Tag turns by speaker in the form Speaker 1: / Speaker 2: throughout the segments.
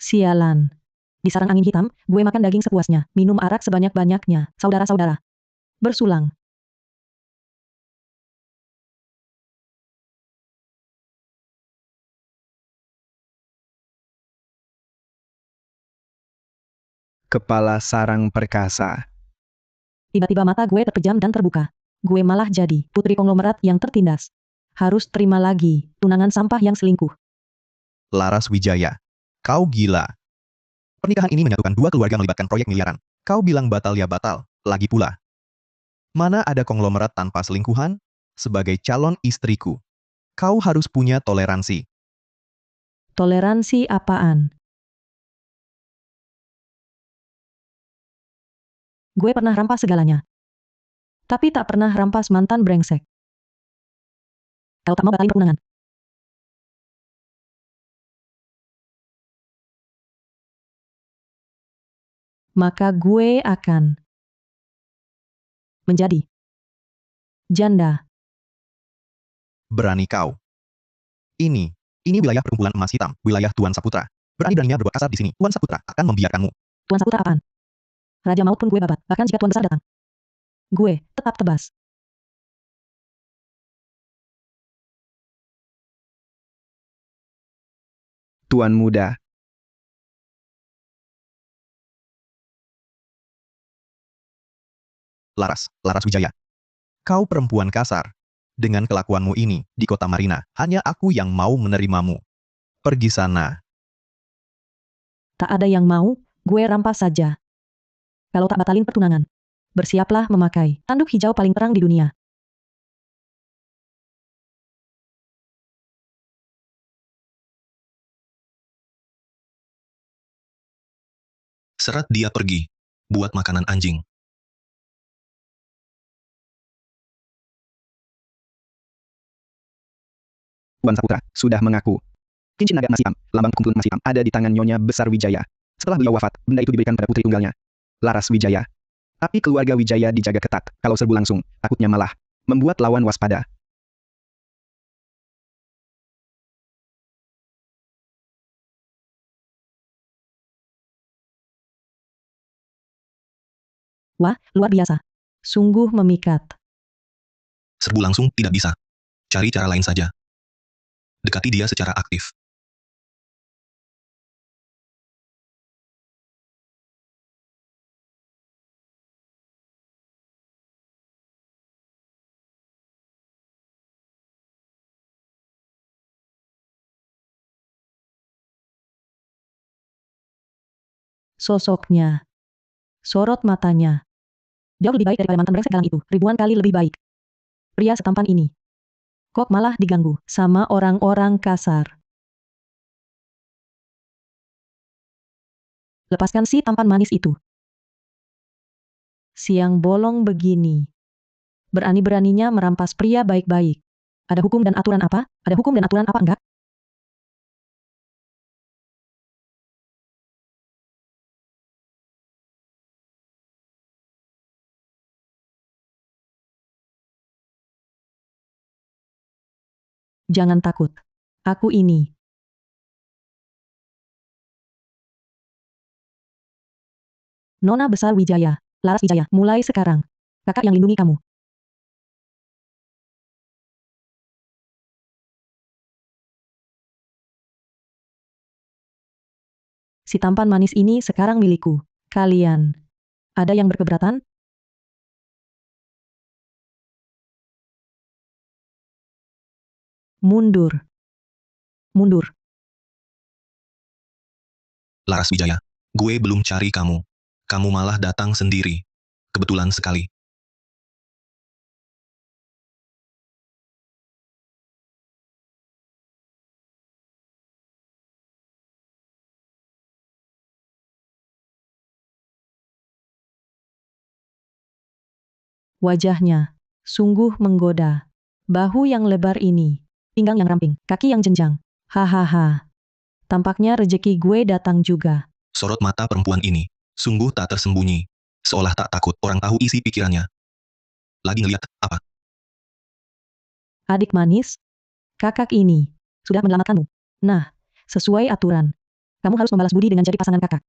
Speaker 1: Sialan. Di sarang angin hitam, gue makan daging sepuasnya, minum arak sebanyak-banyaknya, saudara-saudara. Bersulang.
Speaker 2: Kepala sarang perkasa.
Speaker 1: Tiba-tiba mata gue terpejam dan terbuka. Gue malah jadi putri konglomerat yang tertindas. Harus terima lagi tunangan sampah yang selingkuh.
Speaker 3: Laras Wijaya. Kau gila. Pernikahan ini menyatukan dua keluarga melibatkan proyek miliaran. Kau bilang batal ya batal, lagi pula. Mana ada konglomerat tanpa selingkuhan? Sebagai calon istriku, kau harus punya toleransi.
Speaker 1: Toleransi apaan? Gue pernah rampas segalanya. Tapi tak pernah rampas mantan brengsek. Kalau tak mau batalin pertunangan. Maka gue akan menjadi janda.
Speaker 3: Berani kau. Ini wilayah perkumpulan emas hitam, wilayah Tuan Saputra. Berani-beraninya berbuat kasar di sini. Tuan Saputra akan membiarkanmu.
Speaker 1: Tuan Saputra apaan? Raja maut pun gue babat, bahkan jika Tuan Besar datang. Gue tetap tebas.
Speaker 2: Tuan muda.
Speaker 3: Laras Wijaya. Kau perempuan kasar. Dengan kelakuanmu ini, di kota Marina, hanya aku yang mau menerimamu. Pergi sana.
Speaker 1: Tak ada yang mau, gue rampas saja. Kalau tak batalin pertunangan, bersiaplah memakai tanduk hijau paling terang di dunia.
Speaker 3: Seret dia pergi. Buat makanan anjing.
Speaker 2: Tuan Saputra sudah mengaku. Cincin naga emas hitam, lambang kumpulan emas hitam, ada di tangan Nyonya Besar Wijaya. Setelah beliau wafat, benda itu diberikan pada putri tunggalnya, Laras Wijaya. Tapi keluarga Wijaya dijaga ketat. Kalau serbu langsung, takutnya malah membuat lawan waspada.
Speaker 1: Wah, luar biasa. Sungguh memikat.
Speaker 3: Serbu langsung tidak bisa. Cari cara lain saja. Dekati dia secara aktif.
Speaker 1: Sosoknya. Sorot matanya. Jauh lebih baik daripada mantan brengsek galang itu, ribuan kali lebih baik. Pria setampan ini. Kok malah diganggu sama orang-orang kasar. Lepaskan si tampan manis itu. Siang bolong begini. Berani-beraninya merampas pria baik-baik. Ada hukum dan aturan apa? Ada hukum dan aturan apa enggak? Jangan takut. Aku ini. Nona Besar Wijaya. Laras Wijaya, mulai sekarang. Kakak yang lindungi kamu. Si tampan manis ini sekarang milikku. Kalian. Ada yang berkeberatan? Mundur. Mundur.
Speaker 3: Laras Wijaya. Gue belum cari kamu. Kamu malah datang sendiri. Kebetulan sekali.
Speaker 1: Wajahnya. Sungguh menggoda. Bahu yang lebar ini. Pinggang yang ramping. Kaki yang jenjang. Hahaha. Tampaknya rejeki gue datang juga.
Speaker 3: Sorot mata perempuan ini. Sungguh tak tersembunyi. Seolah tak takut orang tahu isi pikirannya. Lagi ngeliat apa?
Speaker 1: Adik manis. Kakak ini. Sudah menyelamatkanmu. Nah, sesuai aturan. Kamu harus membalas budi dengan jadi pasangan kakak.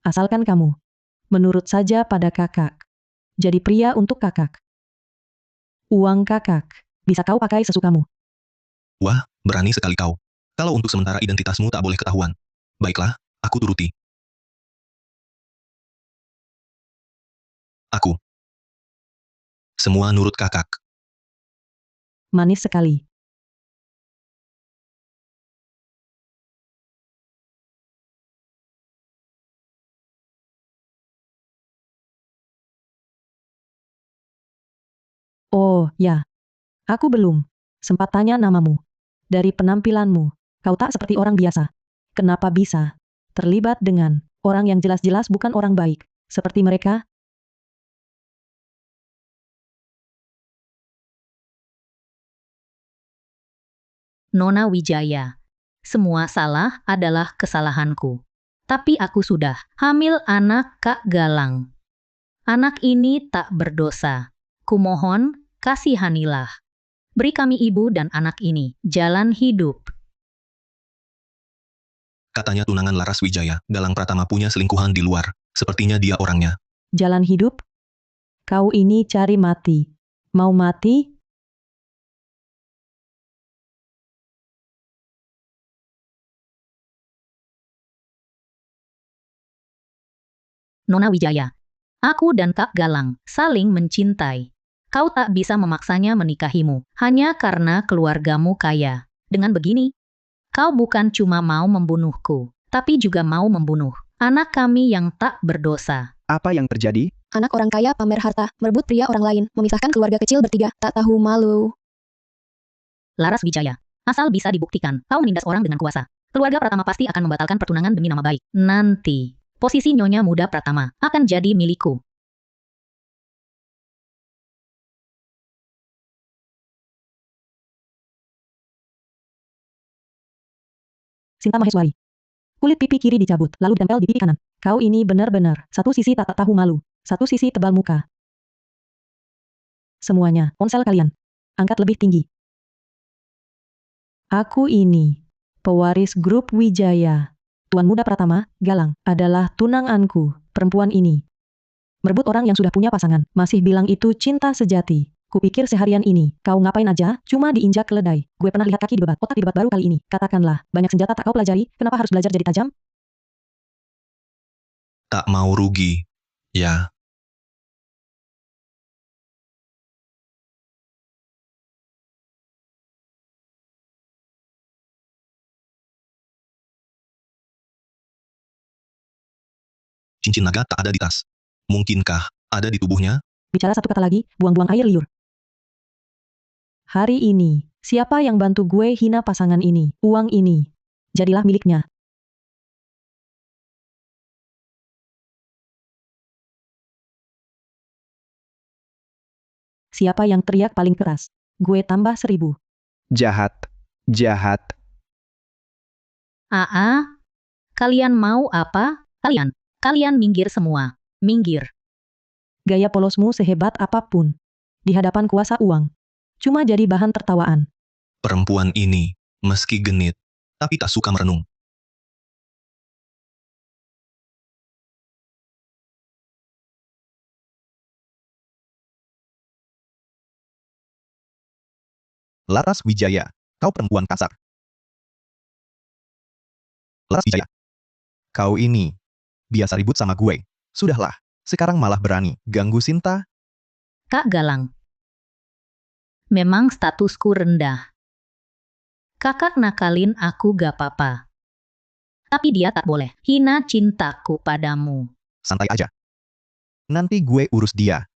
Speaker 1: Asalkan kamu menurut saja pada kakak. Jadi pria untuk kakak. Uang kakak bisa kau pakai sesukamu.
Speaker 3: Wah, berani sekali kau. Kalau untuk sementara identitasmu tak boleh ketahuan. Baiklah, aku turuti. Aku. Semua nurut kakak.
Speaker 1: Manis sekali. Oh, ya. Aku belum sempat tanya namamu. Dari penampilanmu, kau tak seperti orang biasa. Kenapa bisa terlibat dengan orang yang jelas-jelas bukan orang baik, seperti mereka?
Speaker 4: Nona Wijaya. Semua salah adalah kesalahanku. Tapi aku sudah hamil anak Kak Galang. Anak ini tak berdosa. Kumohon, kasihanilah. Beri kami ibu dan anak ini jalan hidup.
Speaker 3: Katanya tunangan Laras Wijaya, Galang Pratama punya selingkuhan di luar. Sepertinya dia orangnya.
Speaker 1: Jalan hidup? Kau ini cari mati. Mau mati?
Speaker 4: Nona Wijaya. Aku dan Kak Galang saling mencintai. Kau tak bisa memaksanya menikahimu hanya karena keluargamu kaya. Dengan begini, kau bukan cuma mau membunuhku, tapi juga mau membunuh anak kami yang tak berdosa.
Speaker 2: Apa yang terjadi?
Speaker 5: Anak orang kaya pamer harta, merebut pria orang lain, memisahkan keluarga kecil bertiga, tak tahu malu.
Speaker 4: Laras Wijaya. Asal bisa dibuktikan, kau menindas orang dengan kuasa. Keluarga Pratama pasti akan membatalkan pertunangan demi nama baik. Nanti, posisi Nyonya Muda Pratama akan jadi milikku.
Speaker 1: Sinta Maheswari. Kulit pipi kiri dicabut, lalu ditempel di pipi kanan. Kau ini benar-benar, satu sisi tak tahu malu, satu sisi tebal muka. Semuanya, ponsel kalian. Angkat lebih tinggi. Aku ini, pewaris grup Wijaya. Tuan Muda Pratama, Galang, adalah tunanganku, perempuan ini. Merebut orang yang sudah punya pasangan, masih bilang itu cinta sejati. Kupikir seharian ini, kau ngapain aja, cuma diinjak keledai. Gue pernah lihat kaki di bebat, otak di debat baru kali ini. Katakanlah, banyak senjata tak kau pelajari, kenapa harus belajar jadi tajam?
Speaker 3: Tak mau rugi. Ya, cincin naga tak ada di tas. Mungkinkah ada di tubuhnya?
Speaker 1: Bicara satu kata lagi, buang-buang air liur. Hari ini, siapa yang bantu gue hina pasangan ini, uang ini, jadilah miliknya. Siapa yang teriak paling keras? Gue tambah 1000.
Speaker 2: Jahat. Jahat.
Speaker 4: Kalian mau apa? Kalian minggir semua. Minggir.
Speaker 1: Gaya polosmu sehebat apapun. Di hadapan kuasa uang. Cuma jadi bahan tertawaan.
Speaker 3: Perempuan ini, meski genit, tapi tak suka merenung. Laras Wijaya, kau perempuan kasar. Laras Wijaya, kau ini, biasa ribut sama gue. Sudahlah, sekarang malah berani ganggu Sinta.
Speaker 4: Kak Galang. Memang statusku rendah. Kakak nakalin aku gak apa-apa. Tapi dia tak boleh hina cintaku padamu.
Speaker 3: Santai aja. Nanti gue urus dia.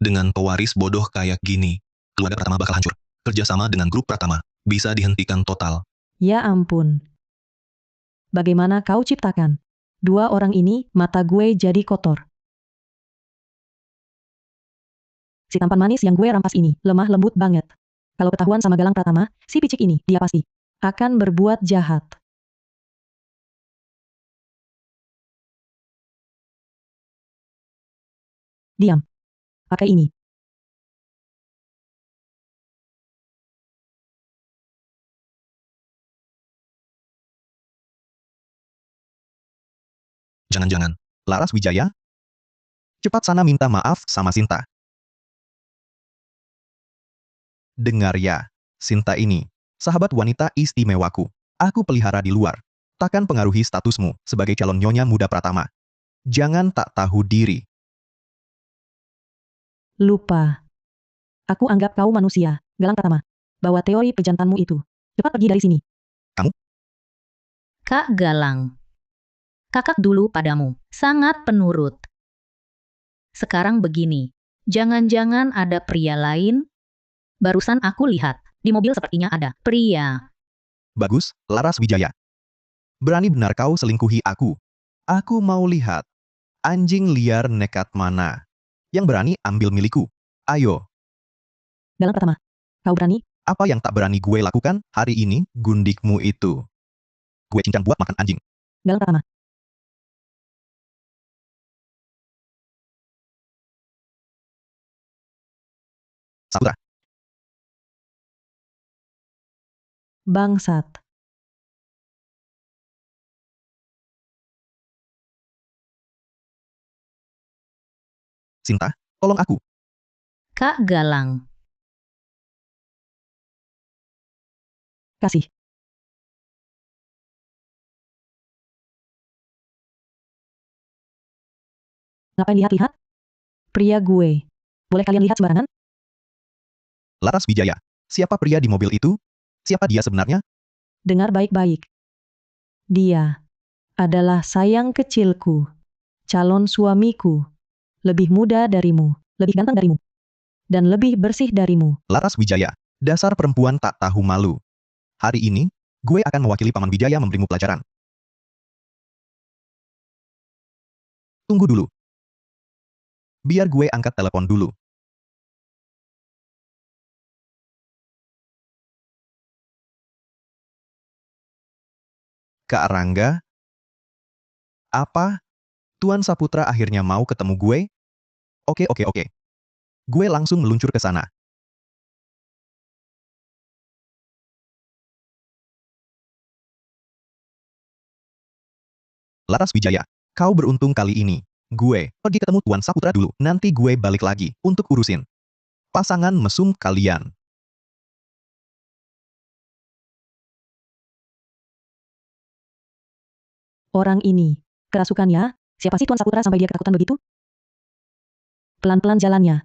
Speaker 3: Dengan pewaris bodoh kayak gini, keluarga Pratama bakal hancur. Kerjasama dengan grup Pratama bisa dihentikan total.
Speaker 1: Ya ampun. Bagaimana kau ciptakan? Dua orang ini, mata gue jadi kotor. Si tampan manis yang gue rampas ini, lemah lembut banget. Kalau ketahuan sama Galang Pratama, si picik ini, dia pasti akan berbuat jahat. Diam. Pakai ini.
Speaker 3: Jangan-jangan, Laras Wijaya? Cepat sana minta maaf sama Sinta. Dengar ya, Sinta ini, sahabat wanita istimewaku. Aku pelihara di luar. Takkan pengaruhi statusmu sebagai calon nyonya muda Pratama. Jangan tak tahu diri.
Speaker 1: Lupa. Aku anggap kau manusia, Galang Pratama. Bawa teori pejantanmu itu. Cepat pergi dari sini.
Speaker 4: Kak Galang. Kakak dulu padamu, sangat penurut. Sekarang begini, jangan-jangan ada pria lain? Barusan aku lihat, di mobil sepertinya ada pria.
Speaker 3: Bagus, Laras Wijaya. Berani benar kau selingkuhi aku. Aku mau lihat. Anjing liar nekat mana yang berani ambil milikku? Ayo,
Speaker 1: Galang Pratama. Kau berani?
Speaker 3: apa yang tak berani gue lakukan hari ini, gundikmu itu? Gue cincang buat makan anjing.
Speaker 1: Galang Pratama.
Speaker 3: Saputra,
Speaker 1: Bangsat.
Speaker 3: Sinta, tolong aku.
Speaker 4: Kak Galang.
Speaker 1: Kasih. Ngapain lihat-lihat? Pria gue. Boleh kalian lihat sembarangan?
Speaker 3: Laras Wijaya. Siapa pria di mobil itu? Siapa dia sebenarnya?
Speaker 1: Dengar baik-baik. Dia adalah sayang kecilku. Calon suamiku. Lebih muda darimu. Lebih ganteng darimu. Dan lebih bersih darimu.
Speaker 3: Laras Wijaya. Dasar perempuan tak tahu malu. Hari ini, gue akan mewakili Paman Wijaya memberimu pelajaran. Tunggu dulu. Biar gue angkat telepon dulu. Kak Rangga? Apa? Tuan Saputra akhirnya mau ketemu gue? Oke. Gue langsung meluncur ke sana. Laras Wijaya, kau beruntung kali ini. Gue pergi ketemu Tuan Saputra dulu, nanti gue balik lagi untuk urusin pasangan mesum kalian.
Speaker 1: Orang ini. Kerasukan ya? Siapa sih Tuan Saputra sampai dia ketakutan begitu? Pelan-pelan jalannya.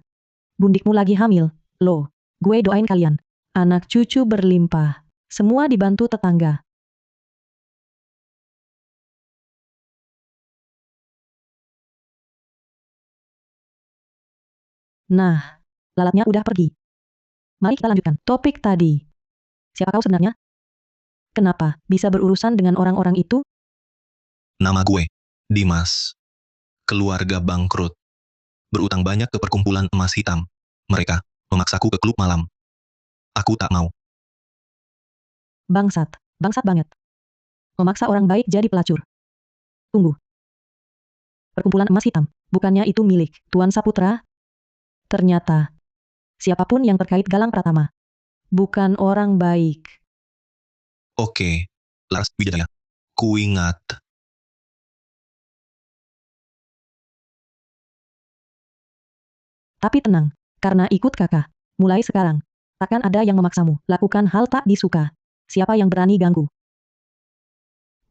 Speaker 1: Bundikmu lagi hamil. Loh. Gue doain kalian. Anak cucu berlimpah. Semua dibantu tetangga. Nah. Lalatnya udah pergi. Mari kita lanjutkan. Topik tadi. Siapa kau sebenarnya? Kenapa bisa berurusan dengan orang-orang itu?
Speaker 6: Nama gue, Dimas. Keluarga bangkrut. Berutang banyak ke perkumpulan emas hitam. Mereka memaksaku ke klub malam. Aku tak mau.
Speaker 1: Bangsat. Bangsat banget. Memaksa orang baik jadi pelacur. Tunggu. Perkumpulan emas hitam. Bukannya itu milik Tuan Saputra? Ternyata. Siapapun yang terkait Galang Pratama. Bukan orang baik.
Speaker 6: Oke, Laras Wijaya. Kuingat.
Speaker 1: Tapi tenang. Karena ikut kakak. Mulai sekarang. Takkan ada yang memaksamu. Lakukan hal tak disuka. Siapa yang berani ganggu?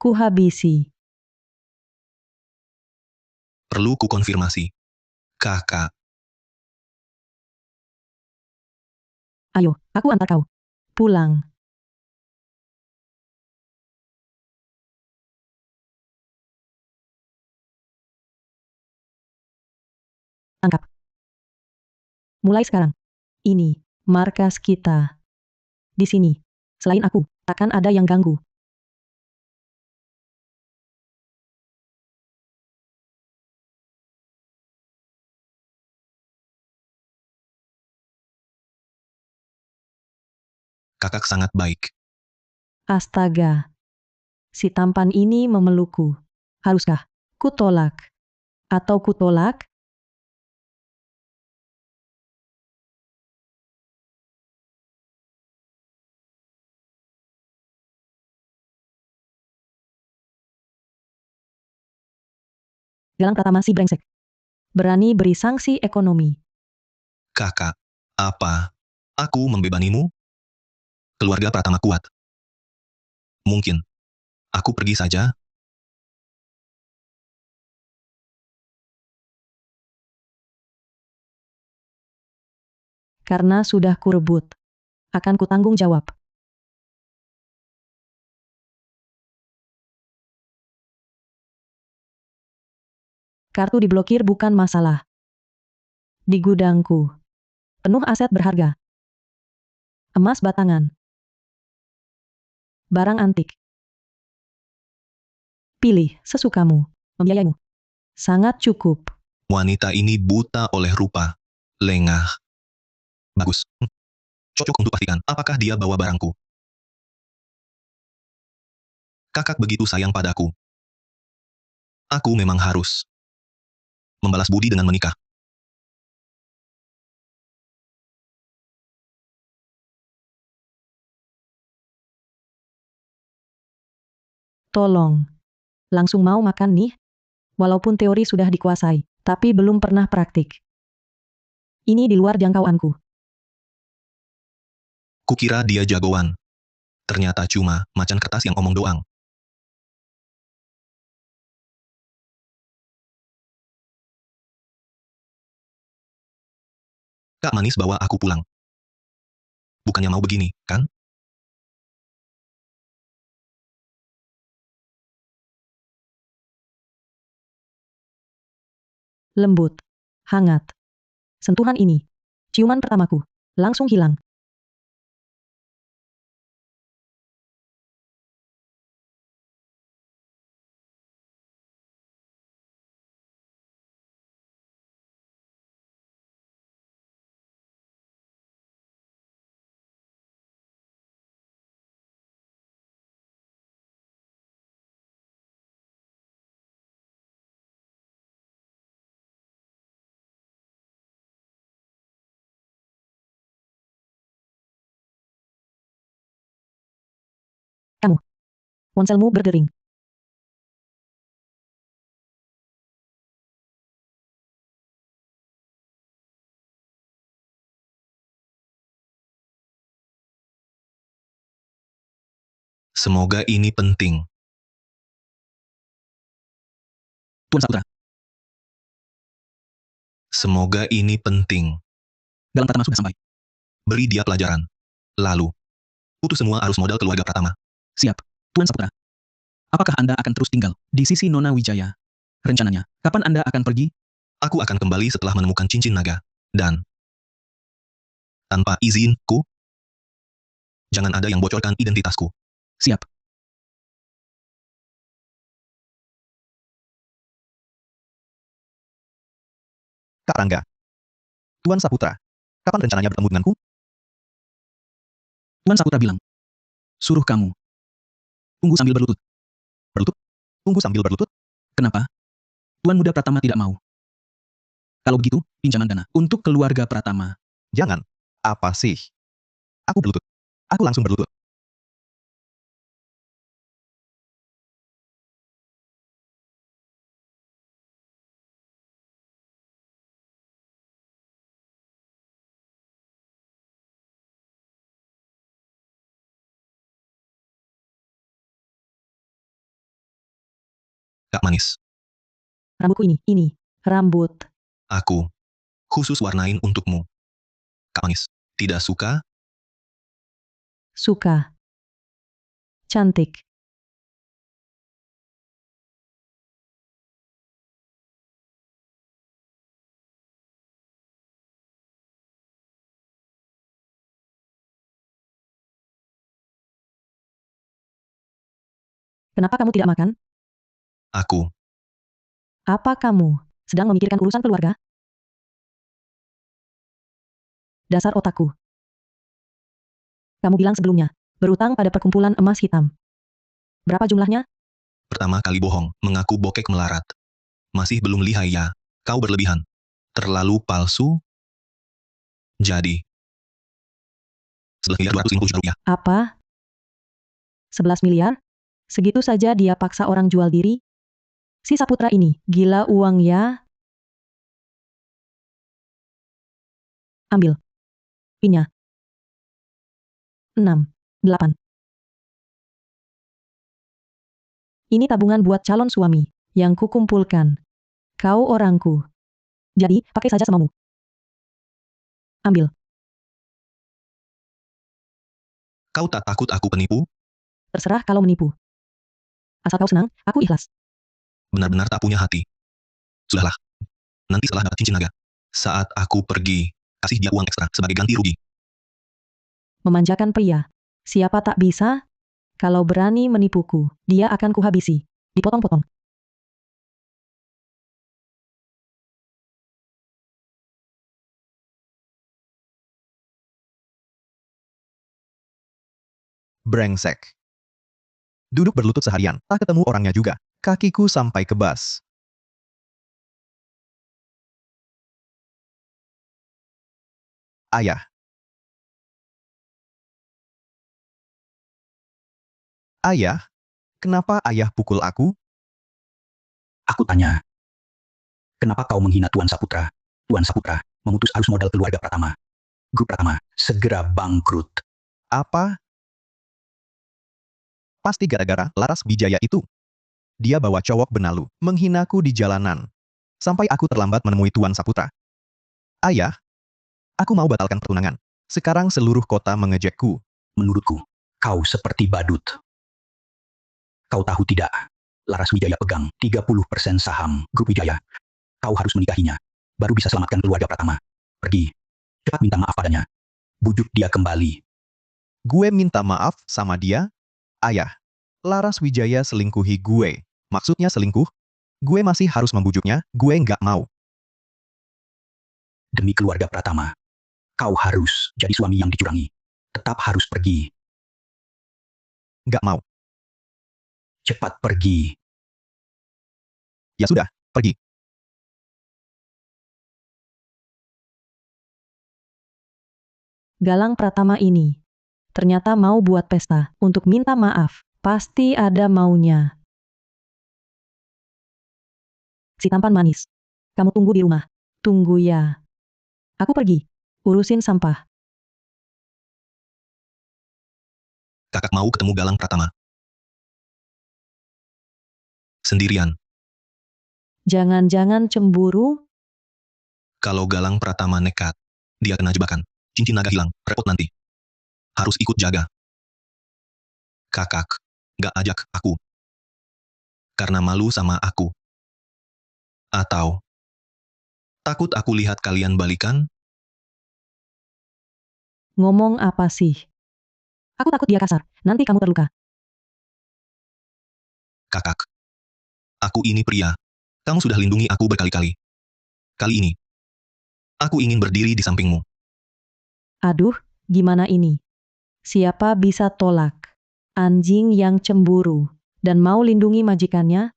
Speaker 1: Kuhabisi.
Speaker 6: Perlu ku konfirmasi. Kakak,
Speaker 1: Ayo, aku antar kau. Pulang. Tangkap. Mulai sekarang. Ini, markas kita. Di sini. Selain aku, takkan ada yang ganggu.
Speaker 6: kakak sangat baik.
Speaker 1: Astaga. Si tampan ini memelukku. Haruskah kutolak? Atau kutolak? Galang Pratama si brengsek. Berani beri sanksi ekonomi.
Speaker 6: Kakak, apa? Aku membebanimu? Keluarga Pratama kuat. Mungkin. Aku pergi saja.
Speaker 1: Karena sudah kurebut. Akan kutanggung jawab. Kartu diblokir bukan masalah. Di gudangku. Penuh aset berharga. Emas batangan. Barang antik. Pilih sesukamu. Membiayaimu. Sangat cukup.
Speaker 6: Wanita ini buta oleh rupa. Lengah. Bagus. Cocok untuk pastikan apakah dia bawa barangku. Kakak begitu sayang padaku. Aku memang harus membalas budi dengan menikah.
Speaker 1: Tolong. Langsung mau makan nih? Walaupun teori sudah dikuasai, tapi belum pernah praktik. Ini di luar jangkauanku.
Speaker 6: Kukira dia jagoan. Ternyata cuma macan kertas yang omong doang. Kak Manis bawa aku pulang. Bukannya mau begini, kan?
Speaker 1: Lembut. Hangat. Sentuhan ini. Ciuman pertamaku. Langsung hilang. Kamu. Ponselmu berdering.
Speaker 6: Semoga ini penting.
Speaker 2: Tuan Saputra.
Speaker 6: Semoga ini penting.
Speaker 2: Galang Pratama sudah sampai.
Speaker 6: Beri dia pelajaran. Lalu, putus semua arus modal keluarga Pratama.
Speaker 2: Siap. Tuan Saputra. Apakah Anda akan terus tinggal di sisi Nona Wijaya? Rencananya, kapan Anda akan pergi?
Speaker 6: Aku akan kembali setelah menemukan cincin naga. Dan, tanpa izinku, jangan ada yang bocorkan identitasku.
Speaker 2: Siap.
Speaker 3: Kak Rangga. Tuan Saputra. Kapan rencananya bertemu denganku?
Speaker 2: Tuan Saputra bilang. Suruh kamu. Tunggu sambil berlutut.
Speaker 3: Berlutut? Tunggu sambil berlutut?
Speaker 2: Kenapa? Tuan Muda Pratama tidak mau. Kalau begitu, pinjaman dana untuk keluarga Pratama.
Speaker 3: Jangan. Apa sih? Aku berlutut. Aku langsung berlutut.
Speaker 6: Kak Manis,
Speaker 1: Rambutku ini. Rambut.
Speaker 6: aku khusus warnain untukmu. Kak Manis, tidak suka?
Speaker 1: Suka. Cantik. Kenapa kamu tidak makan?
Speaker 6: Aku,
Speaker 1: Apa kamu sedang memikirkan urusan keluarga? Dasar otakku. Kamu bilang sebelumnya, berutang pada perkumpulan emas hitam. Berapa jumlahnya?
Speaker 6: pertama kali bohong, mengaku bokek melarat. Masih belum lihai ya, kau berlebihan. Terlalu palsu? Jadi, 11.250 juta rupiah.
Speaker 1: Apa? 11 miliar? Segitu saja dia paksa orang jual diri? Si Saputra ini, gila uang ya. Ambil. Pinnya. 6, 8. Ini tabungan buat calon suami, yang kukumpulkan. Kau orangku. Jadi, pakai saja semamu. Ambil.
Speaker 6: Kau tak takut aku penipu?
Speaker 1: Terserah kalau menipu. Asal kau senang, aku ikhlas.
Speaker 6: Benar-benar tak punya hati. Sudahlah. Nanti setelah dapat cincin naga. Saat aku pergi, kasih dia uang ekstra sebagai ganti rugi.
Speaker 1: Memanjakan pria. Siapa tak bisa? Kalau berani menipuku, dia akan kuhabisi. Dipotong-potong.
Speaker 3: Brengsek. Duduk berlutut seharian, tak ketemu orangnya juga. Kakiku sampai kebas. Ayah. Ayah? Kenapa ayah pukul aku?
Speaker 7: Aku tanya, kenapa kau menghina Tuan Saputra? Tuan Saputra memutus arus modal keluarga Pratama. Grup Pratama segera bangkrut.
Speaker 3: Apa? Pasti gara-gara Laras Wijaya itu. Dia bawa cowok benalu, menghinaku di jalanan. Sampai aku terlambat menemui Tuan Saputra. Ayah, aku mau batalkan pertunangan. Sekarang seluruh kota mengejekku.
Speaker 7: Menurutku, kau seperti badut. Kau tahu tidak, Laras Wijaya pegang 30% saham Grup Wijaya. Kau harus menikahinya, baru bisa selamatkan keluarga Pratama. Pergi, cepat minta maaf padanya. Bujuk dia kembali.
Speaker 3: Gue minta maaf sama dia? Ayah, Laras Wijaya selingkuhi gue. Maksudnya selingkuh? Gue masih harus membujuknya, gue nggak mau.
Speaker 7: Demi keluarga Pratama, kau harus jadi suami yang dicurangi. Tetap harus pergi.
Speaker 3: Nggak mau.
Speaker 7: Cepat pergi.
Speaker 3: Ya sudah, pergi.
Speaker 1: Galang Pratama ini. Ternyata mau buat pesta, untuk minta maaf. Pasti ada maunya. Si tampan manis. Kamu tunggu di rumah. Tunggu ya. Aku pergi. Urusin sampah.
Speaker 6: Kakak mau ketemu Galang Pratama. Sendirian.
Speaker 1: Jangan-jangan cemburu?
Speaker 6: Kalau Galang Pratama nekat, dia kena jebakan. Cincin naga hilang, repot nanti. Harus ikut jaga. Kakak, gak ajak aku. Karena malu sama aku. Atau, takut aku lihat kalian balikan?
Speaker 1: Ngomong apa sih? Aku takut dia kasar. Nanti kamu terluka.
Speaker 6: Kakak. Aku ini pria. Kamu sudah lindungi aku berkali-kali. Kali ini, aku ingin berdiri di sampingmu.
Speaker 1: Aduh, gimana ini? Siapa bisa tolak? Anjing yang cemburu. Dan mau lindungi majikannya?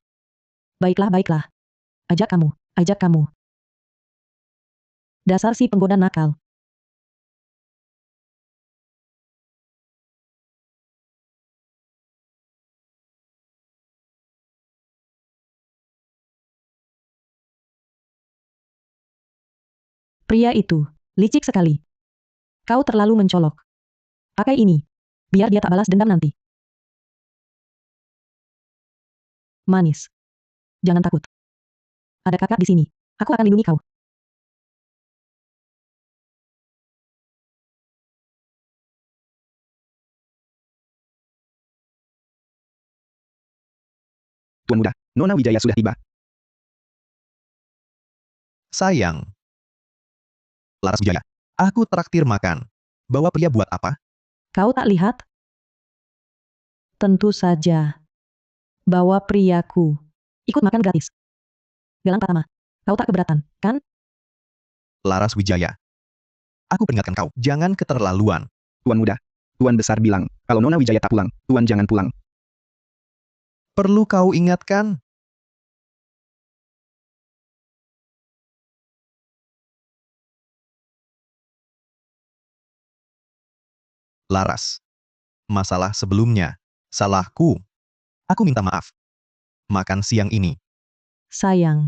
Speaker 1: Baiklah, baiklah. Ajak kamu, ajak kamu. Dasar si penggoda nakal. Pria itu, licik sekali. Kau terlalu mencolok. Pakai ini. Biar dia tak balas dendam nanti. Manis. Jangan takut. Ada kakak di sini. Aku akan lindungi kau.
Speaker 2: Tuan muda, Nona Wijaya sudah tiba.
Speaker 3: Sayang. Laras Wijaya, aku traktir makan. Bawa pria buat apa?
Speaker 1: Kau tak lihat? Tentu saja. Bawa priaku. Ikut makan gratis. Galang Pratama. Kau tak keberatan, kan?
Speaker 3: Laras Wijaya. Aku peringatkan kau, jangan keterlaluan.
Speaker 2: Tuan muda, Tuan besar bilang, kalau Nona Wijaya tak pulang, Tuan jangan pulang.
Speaker 3: Perlu kau ingatkan? Laras. Masalah sebelumnya. Salahku. Aku minta maaf. Makan siang ini.
Speaker 1: Sayang,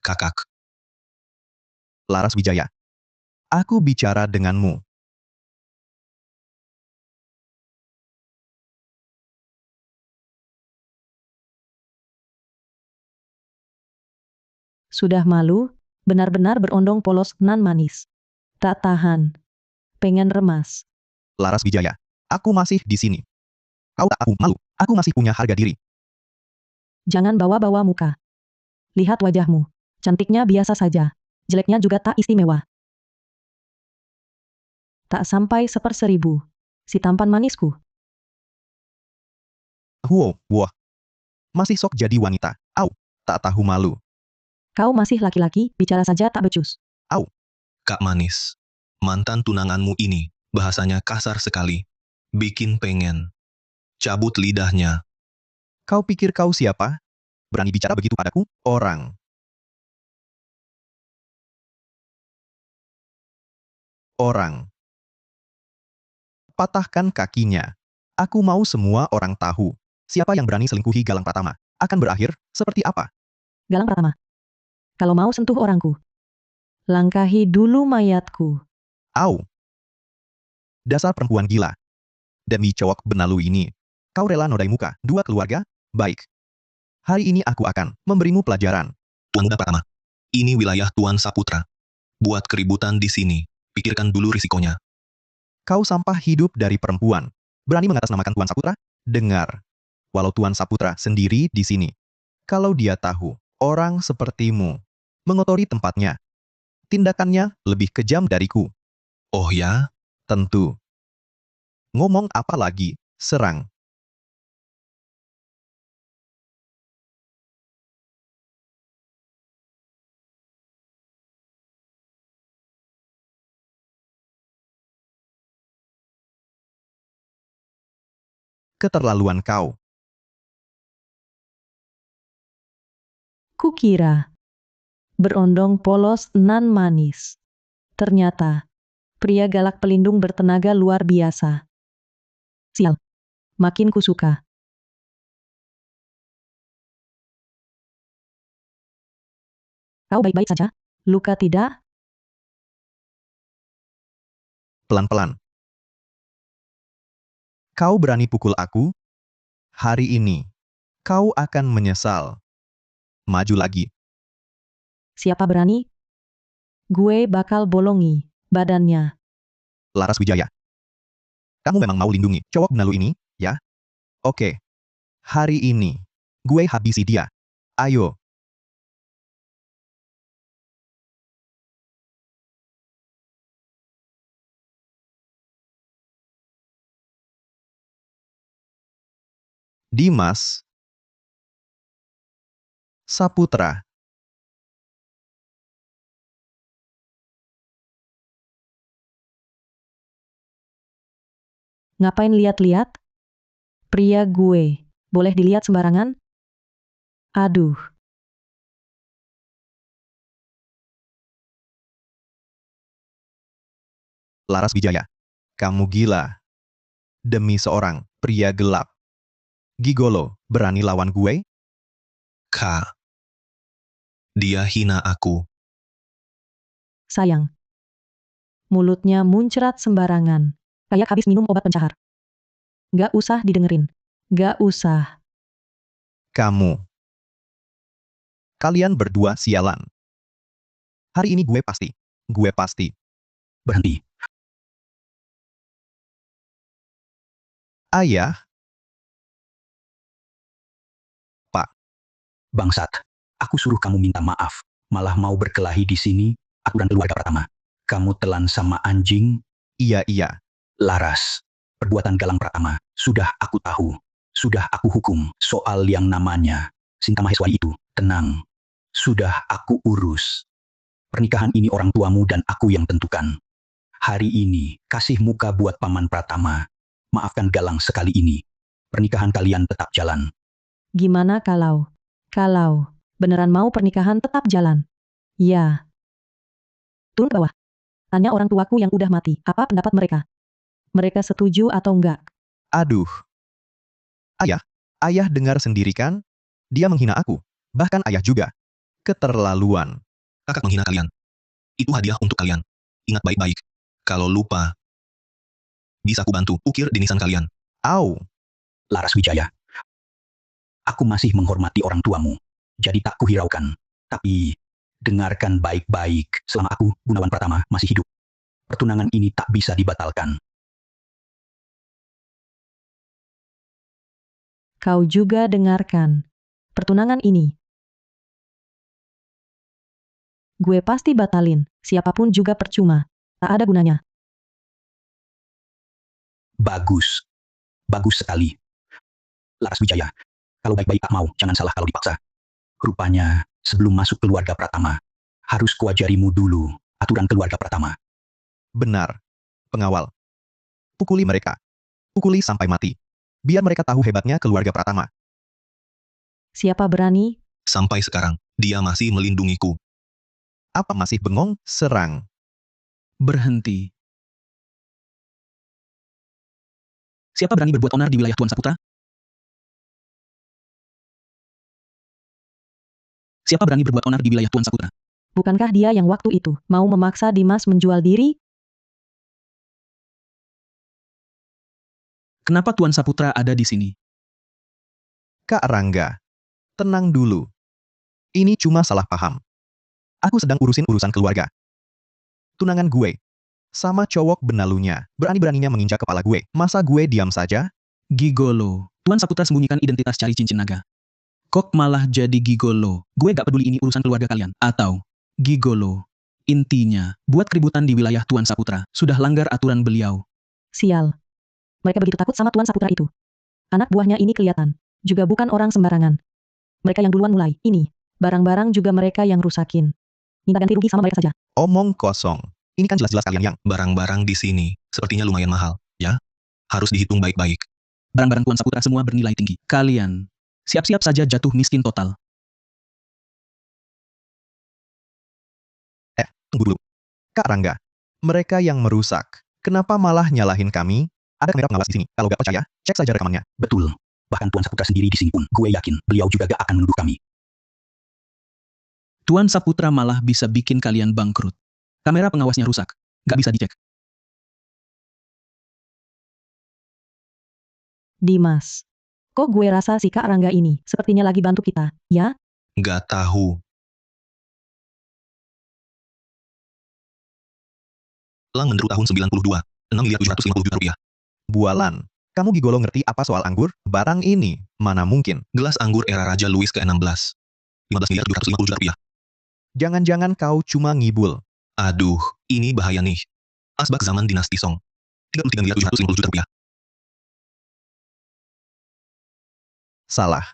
Speaker 6: Kakak,
Speaker 3: Laras Wijaya. Aku bicara denganmu.
Speaker 1: sudah malu? Benar-benar berondong polos nan manis. Tak tahan. Pengen remas.
Speaker 3: Laras Wijaya. Aku masih di sini. Kau tak aku malu. Aku masih punya harga diri.
Speaker 1: Jangan bawa-bawa muka. Lihat wajahmu. Cantiknya biasa saja. Jeleknya juga tak istimewa. Tak sampai 1/1000. Si tampan manisku.
Speaker 3: Wah. Masih sok jadi wanita. Au, tak tahu malu.
Speaker 1: Kau masih laki-laki, bicara saja tak becus.
Speaker 6: Kak Manis. Mantan tunanganmu ini, bahasanya kasar sekali. Bikin pengen. Cabut lidahnya.
Speaker 3: Kau pikir kau siapa? Berani bicara begitu padaku? Orang. Patahkan kakinya. Aku mau semua orang tahu. Siapa yang berani selingkuhi Galang Pratama? Akan berakhir seperti apa?
Speaker 1: Galang Pratama. Kalau mau sentuh orangku. Langkahi dulu mayatku.
Speaker 3: Au. Dasar perempuan gila. Demi cowok benalu ini. Kau rela nodai muka dua keluarga? Baik. Hari ini aku akan memberimu pelajaran.
Speaker 6: Tuan Muda Pratama. Ini wilayah Tuan Saputra. Buat keributan di sini. Pikirkan dulu risikonya.
Speaker 3: Kau sampah hidup dari perempuan. Berani mengatasnamakan Tuan Saputra? Dengar. Walau Tuan Saputra sendiri di sini. Kalau dia tahu, orang sepertimu mengotori tempatnya. Tindakannya lebih kejam dariku.
Speaker 6: Oh ya?
Speaker 3: Tentu. Ngomong apa lagi? Serang. Keterlaluan kau.
Speaker 1: Kukira. Berondong polos nan manis. Ternyata, pria galak pelindung bertenaga luar biasa. Sial. Makin kusuka. Kau baik-baik saja? Luka tidak?
Speaker 3: Pelan-pelan. Kau berani pukul aku? Hari ini, kau akan menyesal. Maju lagi.
Speaker 1: Siapa berani? Gue bakal bolongi badannya.
Speaker 3: Laras Wijaya. Kamu memang mau lindungi cowok benalu ini, ya? Oke. Hari ini, gue habisi dia. Ayo. Dimas Saputra.
Speaker 1: Ngapain lihat-lihat? Pria gue. Boleh dilihat sembarangan? Aduh.
Speaker 3: Laras Wijaya. Kamu gila. Demi seorang pria gelap. Gigolo, berani lawan gue?
Speaker 6: Kak. Dia hina aku.
Speaker 1: Sayang. Mulutnya muncrat sembarangan. Kayak habis minum obat pencahar. Gak usah didengerin. Gak usah.
Speaker 3: Kamu. Kalian berdua sialan. Hari ini gue pasti.
Speaker 7: Berhenti.
Speaker 3: Ayah,
Speaker 7: Bangsat. Aku suruh kamu minta maaf. Malah mau berkelahi di sini, aku dan keluarga Pratama. Kamu telan sama anjing,
Speaker 3: iya.
Speaker 7: Laras. Perbuatan Galang Pratama, sudah aku tahu. Sudah aku hukum soal yang namanya Sinta Maheswari itu. Tenang. Sudah aku urus. Pernikahan ini orang tuamu dan aku yang tentukan. Hari ini, kasih muka buat Paman Pratama. Maafkan Galang sekali ini. Pernikahan kalian tetap jalan.
Speaker 1: Gimana kalau beneran mau pernikahan tetap jalan? Ya. Turun ke bawah. Tanya orang tuaku yang udah mati, apa pendapat mereka? Mereka setuju atau enggak?
Speaker 3: Aduh. Ayah dengar sendiri kan? Dia menghina aku. Bahkan ayah juga. Keterlaluan.
Speaker 6: Kakak menghina kalian. Itu hadiah untuk kalian. Ingat baik-baik. Kalau lupa, bisa ku bantu ukir di nisan kalian.
Speaker 3: Au.
Speaker 7: Laras Wijaya. Aku masih menghormati orang tuamu. Jadi tak kuhiraukan. Tapi, dengarkan baik-baik. Selama aku, Gunawan Pratama, masih hidup. Pertunangan ini tak bisa dibatalkan.
Speaker 1: Kau juga dengarkan. Pertunangan ini. Gue pasti batalin. Siapapun juga percuma. Tak ada gunanya.
Speaker 7: Bagus. Bagus sekali. Laras Wijaya. Kalau baik-baik tak mau, jangan salah kalau dipaksa. Rupanya, sebelum masuk keluarga Pratama, harus kuajarimu dulu aturan keluarga Pratama.
Speaker 3: Benar. Pengawal. Pukuli mereka. Pukuli sampai mati. Biar mereka tahu hebatnya keluarga Pratama.
Speaker 1: Siapa berani?
Speaker 6: Sampai sekarang, dia masih melindungiku.
Speaker 3: Apa masih bengong? Serang.
Speaker 8: Berhenti. Siapa berani berbuat onar di wilayah Tuan Saputra? Siapa berani berbuat onar di wilayah Tuan Saputra?
Speaker 1: Bukankah dia yang waktu itu mau memaksa Dimas menjual diri?
Speaker 8: Kenapa Tuan Saputra ada di sini?
Speaker 3: Kak Rangga. Tenang dulu. Ini cuma salah paham. Aku sedang urusin urusan keluarga. Tunangan gue. Sama cowok benalunya. Berani-beraninya menginjak kepala gue. Masa gue diam saja?
Speaker 8: Gigolo. Tuan Saputra sembunyikan identitas cari cincin naga. Kok malah jadi gigolo? Gue gak peduli ini urusan keluarga kalian. Atau, gigolo. Intinya, buat keributan di wilayah Tuan Saputra. Sudah langgar aturan beliau.
Speaker 1: Sial. Mereka begitu takut sama Tuan Saputra itu. Anak buahnya ini kelihatan. Juga bukan orang sembarangan. Mereka yang duluan mulai. Ini. Barang-barang juga mereka yang rusakin. Minta ganti rugi sama mereka saja.
Speaker 3: Omong kosong. Ini kan jelas-jelas kalian yang...
Speaker 6: Barang-barang di sini, sepertinya lumayan mahal, ya? Harus dihitung baik-baik.
Speaker 8: Barang-barang Tuan Saputra semua bernilai tinggi. Kalian, siap-siap saja jatuh miskin total.
Speaker 3: Tunggu dulu. Kak Rangga. Mereka yang merusak. Kenapa malah nyalahin kami? Ada kamera pengawas di sini. Kalau gak percaya, cek saja rekamannya.
Speaker 7: Betul. Bahkan Tuan Saputra sendiri di sini pun, gue yakin beliau juga gak akan menuduh kami.
Speaker 8: Tuan Saputra malah bisa bikin kalian bangkrut. Kamera pengawasnya rusak. Gak bisa dicek.
Speaker 1: Dimas. Kok gue rasa si Kak Rangga ini sepertinya lagi bantu kita, ya?
Speaker 6: Gak tahu. Lang Menderu tahun 92, 6.750 juta rupiah.
Speaker 3: Bualan. Kamu gigolo ngerti apa soal anggur? Barang ini. Mana mungkin.
Speaker 6: Gelas anggur era Raja Louis ke-16. 15.750 juta rupiah.
Speaker 3: Jangan-jangan kau cuma ngibul.
Speaker 6: Aduh, ini bahaya nih. Asbak zaman dinasti Song. 33.750 juta rupiah.
Speaker 3: Salah.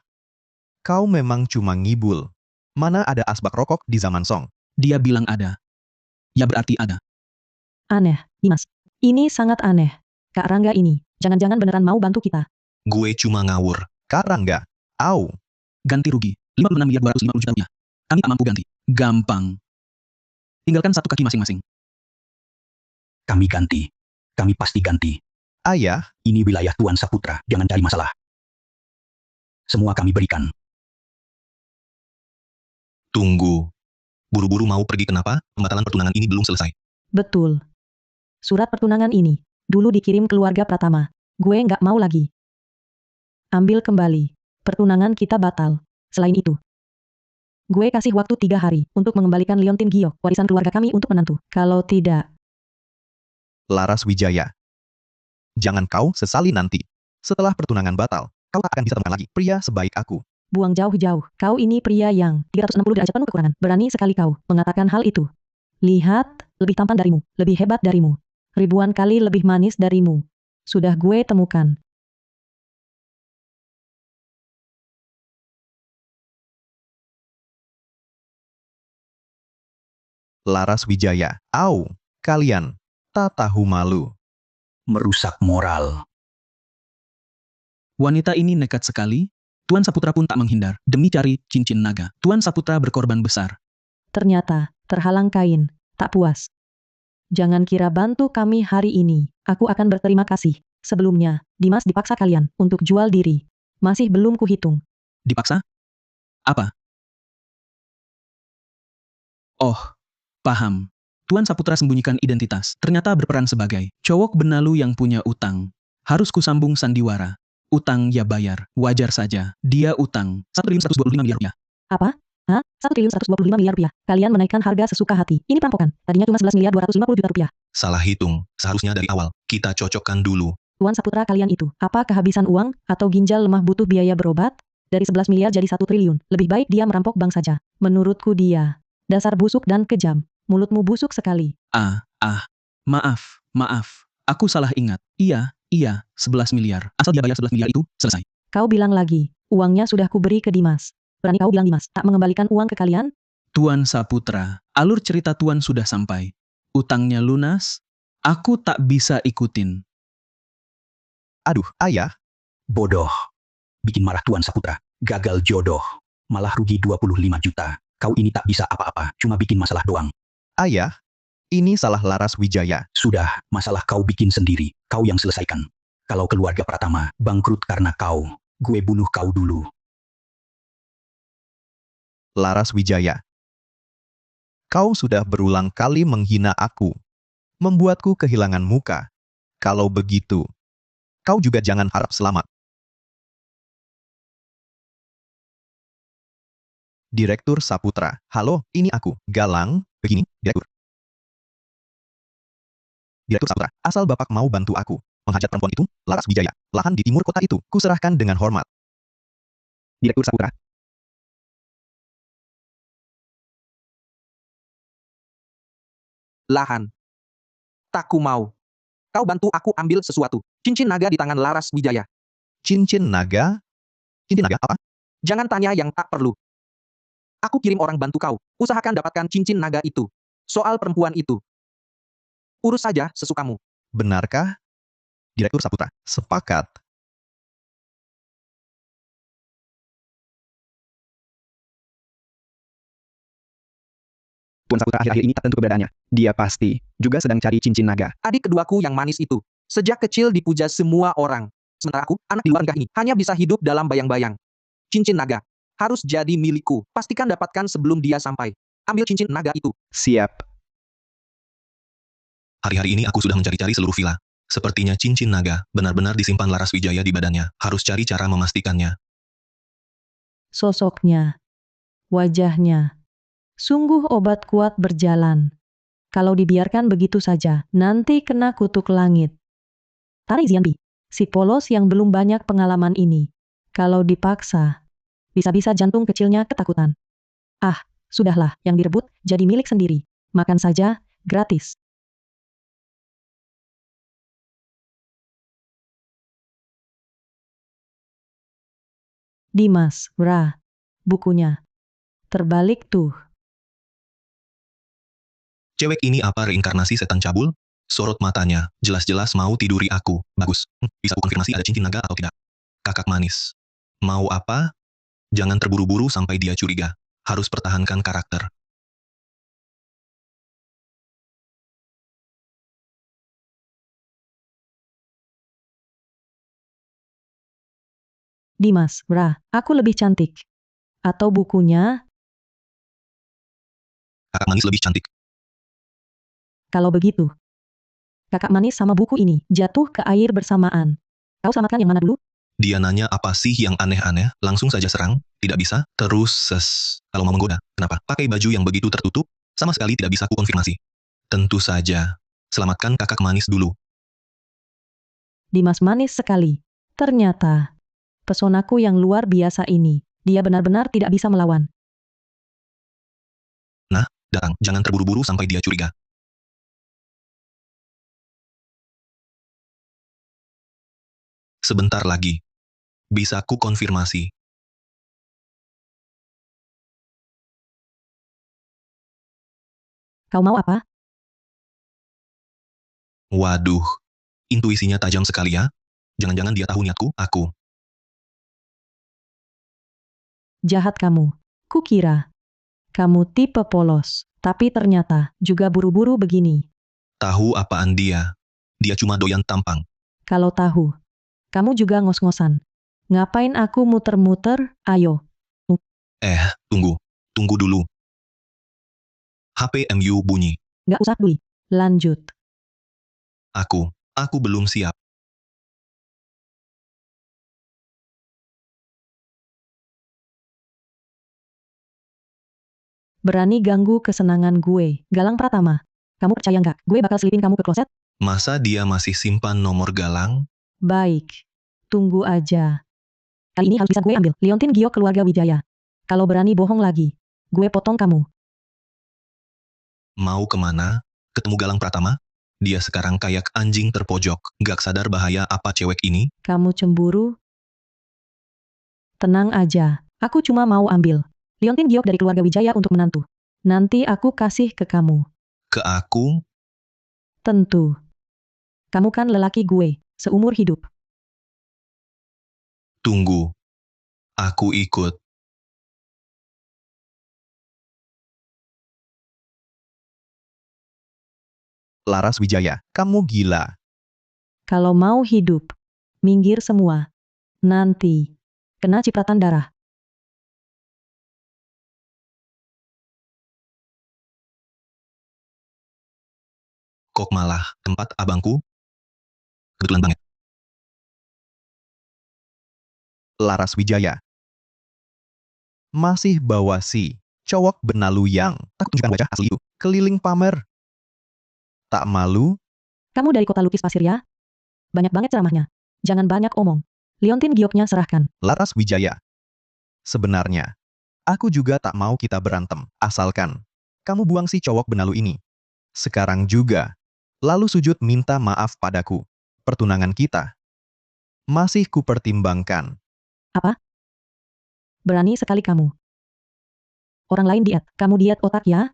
Speaker 3: Kau memang cuma ngibul. Mana ada asbak rokok di zaman Song?
Speaker 8: Dia bilang ada. Ya berarti ada.
Speaker 1: Aneh, Dimas. Ini sangat aneh. Kak Rangga ini, jangan-jangan beneran mau bantu kita.
Speaker 6: Gue cuma ngawur.
Speaker 3: Kak Rangga. Au.
Speaker 8: Ganti rugi. 56.250 juta rupiah. Kami tak mampu ganti. Gampang. Tinggalkan satu kaki masing-masing.
Speaker 7: Kami ganti. Kami pasti ganti.
Speaker 3: Ayah.
Speaker 7: Ini wilayah Tuan Saputra, jangan cari masalah. Semua kami berikan.
Speaker 6: Tunggu. Buru-buru mau pergi kenapa? Pembatalan pertunangan ini belum selesai.
Speaker 1: Betul. Surat pertunangan ini, dulu dikirim keluarga Pratama. Gue nggak mau lagi. Ambil kembali. Pertunangan kita batal. Selain itu, gue kasih waktu 3 hari untuk mengembalikan Liontin Giok, warisan keluarga kami untuk menantu. Kalau tidak,
Speaker 3: Laras Wijaya. Jangan kau sesali nanti. Setelah pertunangan batal, kau tak akan bisa temukan lagi pria sebaik aku.
Speaker 1: buang jauh-jauh. Kau ini pria yang 360 derajat penuh kekurangan. Berani sekali kau mengatakan hal itu. Lihat, lebih tampan darimu, lebih hebat darimu. Ribuan kali lebih manis darimu. Sudah gue temukan.
Speaker 3: Laras Wijaya. Au. Kalian. Tak tahu malu.
Speaker 7: Merusak moral.
Speaker 8: Wanita ini nekat sekali. Tuan Saputra pun tak menghindar. Demi cari cincin naga. Tuan Saputra berkorban besar.
Speaker 1: Ternyata, terhalang kain. Tak puas. Jangan kira bantu kami hari ini. Aku akan berterima kasih. Sebelumnya, Dimas dipaksa kalian untuk jual diri. Masih belum kuhitung.
Speaker 8: Dipaksa? Apa? Oh, paham. Tuan Saputra sembunyikan identitas, ternyata berperan sebagai cowok benalu yang punya utang. Harus kusambung sandiwara. Utang ya bayar, wajar saja. Dia utang, 1.125 miliar rupiah.
Speaker 1: Apa? Hah? 1.125 miliar rupiah. Kalian menaikkan harga sesuka hati. Ini perampokan. Tadinya cuma 11 miliar 250 juta rupiah.
Speaker 6: Salah hitung, seharusnya dari awal. Kita cocokkan dulu.
Speaker 1: Tuan Saputra kalian itu, apa kehabisan uang atau ginjal lemah butuh biaya berobat? Dari 11 miliar jadi 1 triliun. Lebih baik dia merampok bank saja. Menurutku dia. Dasar busuk dan kejam. Mulutmu busuk sekali.
Speaker 8: Maaf. Aku salah ingat. Iya, 11 miliar. Asal dia bayar 11 miliar itu, selesai.
Speaker 1: Kau bilang lagi, uangnya sudah kuberi ke Dimas. Berani kau bilang Dimas tak mengembalikan uang ke kalian?
Speaker 8: Tuan Saputra, alur cerita Tuan sudah sampai. Utangnya lunas, aku tak bisa ikutin.
Speaker 3: Aduh, ayah.
Speaker 7: Bodoh. Bikin marah Tuan Saputra. Gagal jodoh. Malah rugi 25 juta. Kau ini tak bisa apa-apa, cuma bikin masalah doang.
Speaker 3: Ayah, ini salah Laras Wijaya.
Speaker 7: Sudah, masalah kau bikin sendiri. Kau yang selesaikan. Kalau keluarga Pratama bangkrut karena kau, gue bunuh kau dulu.
Speaker 3: Laras Wijaya. Kau sudah berulang kali menghina aku. Membuatku kehilangan muka. Kalau begitu, kau juga jangan harap selamat. Direktur Saputra. Halo, ini aku, Galang. Begini, Direktur. Direktur Saputra, asal Bapak mau bantu aku menghajat perempuan itu, Laras Wijaya. Lahan di timur kota itu, kuserahkan dengan hormat.
Speaker 2: Direktur Saputra.
Speaker 9: Lahan. Tak ku mau. Kau bantu aku ambil sesuatu. Cincin naga di tangan Laras Wijaya.
Speaker 3: Cincin naga? Cincin naga apa?
Speaker 9: Jangan tanya yang tak perlu. Aku kirim orang bantu kau. Usahakan dapatkan cincin naga itu. Soal perempuan itu, urus saja sesukamu.
Speaker 3: Benarkah? Direktur Saputra, sepakat.
Speaker 2: Tuan Saputra akhir-akhir ini tak tentu keberadaannya. Dia pasti juga sedang cari cincin naga.
Speaker 9: Adik keduaku yang manis itu. Sejak kecil dipuja semua orang. Sementara aku, anak di luar nikah ini, hanya bisa hidup dalam bayang-bayang. Cincin naga. Harus jadi milikku. Pastikan dapatkan sebelum dia sampai. Ambil cincin naga itu.
Speaker 2: Siap.
Speaker 6: Hari-hari ini aku sudah mencari-cari seluruh villa. Sepertinya cincin naga benar-benar disimpan Laras Wijaya di badannya. Harus cari cara memastikannya.
Speaker 1: Sosoknya. Wajahnya. Sungguh obat kuat berjalan. Kalau dibiarkan begitu saja, nanti kena kutuk langit. Tarik Zianbi. Si polos yang belum banyak pengalaman ini. Kalau dipaksa, bisa-bisa jantung kecilnya ketakutan. Ah, sudahlah, yang direbut jadi milik sendiri. Makan saja, gratis. Dimas, bukunya. Terbalik tuh.
Speaker 6: Cewek ini apa reinkarnasi setan cabul? Sorot matanya, jelas-jelas mau tiduri aku. Bagus, bisa aku konfirmasi ada cincin naga atau tidak. Kakak manis. Mau apa? Jangan terburu-buru sampai dia curiga. Harus pertahankan karakter.
Speaker 1: Dimas, aku lebih cantik. Atau bukunya,
Speaker 6: Kakak manis lebih cantik.
Speaker 1: kalau begitu. Kakak manis sama buku ini jatuh ke air bersamaan. Kau selamatkan yang mana dulu?
Speaker 6: Dia nanya apa sih yang aneh-aneh, langsung saja serang, tidak bisa, terus kalau mau menggoda, kenapa? Pakai baju yang begitu tertutup, sama sekali tidak bisa ku konfirmasi. Tentu saja, selamatkan kakak manis dulu.
Speaker 1: Dimas manis sekali. Ternyata, pesonaku yang luar biasa ini, dia benar-benar tidak bisa melawan.
Speaker 6: Nah, datang, jangan terburu-buru sampai dia curiga. Sebentar lagi. Bisa ku konfirmasi.
Speaker 1: Kau mau apa?
Speaker 6: Waduh, intuisinya tajam sekali ya. Jangan-jangan dia tahu niatku, aku.
Speaker 1: Jahat kamu. Kukira. Kamu tipe polos, tapi ternyata juga buru-buru begini.
Speaker 6: Tahu apaan dia? Dia cuma doyan tampang.
Speaker 1: Kalau tahu, kamu juga ngos-ngosan. Ngapain aku muter-muter? Ayo.
Speaker 6: Tunggu. Tunggu dulu. HPMU bunyi.
Speaker 1: Nggak usah peduli. Lanjut.
Speaker 6: Aku belum siap.
Speaker 1: Berani ganggu kesenangan gue. Galang Pratama. Kamu percaya nggak? Gue bakal selipin kamu ke kloset?
Speaker 6: Masa dia masih simpan nomor Galang?
Speaker 1: Baik. Tunggu aja. Kali ini harus bisa gue ambil. Liontin Giok keluarga Wijaya. Kalau berani bohong lagi, gue potong kamu.
Speaker 6: Mau kemana? Ketemu Galang Pratama? Dia sekarang kayak anjing terpojok. Gak sadar bahaya apa cewek ini?
Speaker 1: Kamu cemburu? Tenang aja. Aku cuma mau ambil Liontin Giok dari keluarga Wijaya untuk menantu. Nanti aku kasih ke kamu.
Speaker 6: Ke aku?
Speaker 1: Tentu. Kamu kan lelaki gue, seumur hidup.
Speaker 6: Tunggu. Aku ikut.
Speaker 3: Laras Wijaya, kamu gila.
Speaker 1: Kalau mau hidup, minggir semua. Nanti, kena cipratan darah.
Speaker 6: Kok malah tempat abangku? Kebetulan banget.
Speaker 3: Laras Wijaya. Masih bawa si cowok benalu yang tak tunjukkan wajah asli itu. Keliling pamer. Tak malu?
Speaker 1: Kamu dari kota lukis pasir ya? Banyak banget ceramahnya. Jangan banyak omong. Liontin Gioknya serahkan.
Speaker 3: Laras Wijaya. Sebenarnya, aku juga tak mau kita berantem. Asalkan kamu buang si cowok benalu ini. Sekarang juga. Lalu sujud minta maaf padaku. Pertunangan kita masih kupertimbangkan.
Speaker 1: Apa? Berani sekali kamu. Orang lain diet, kamu diet otak ya?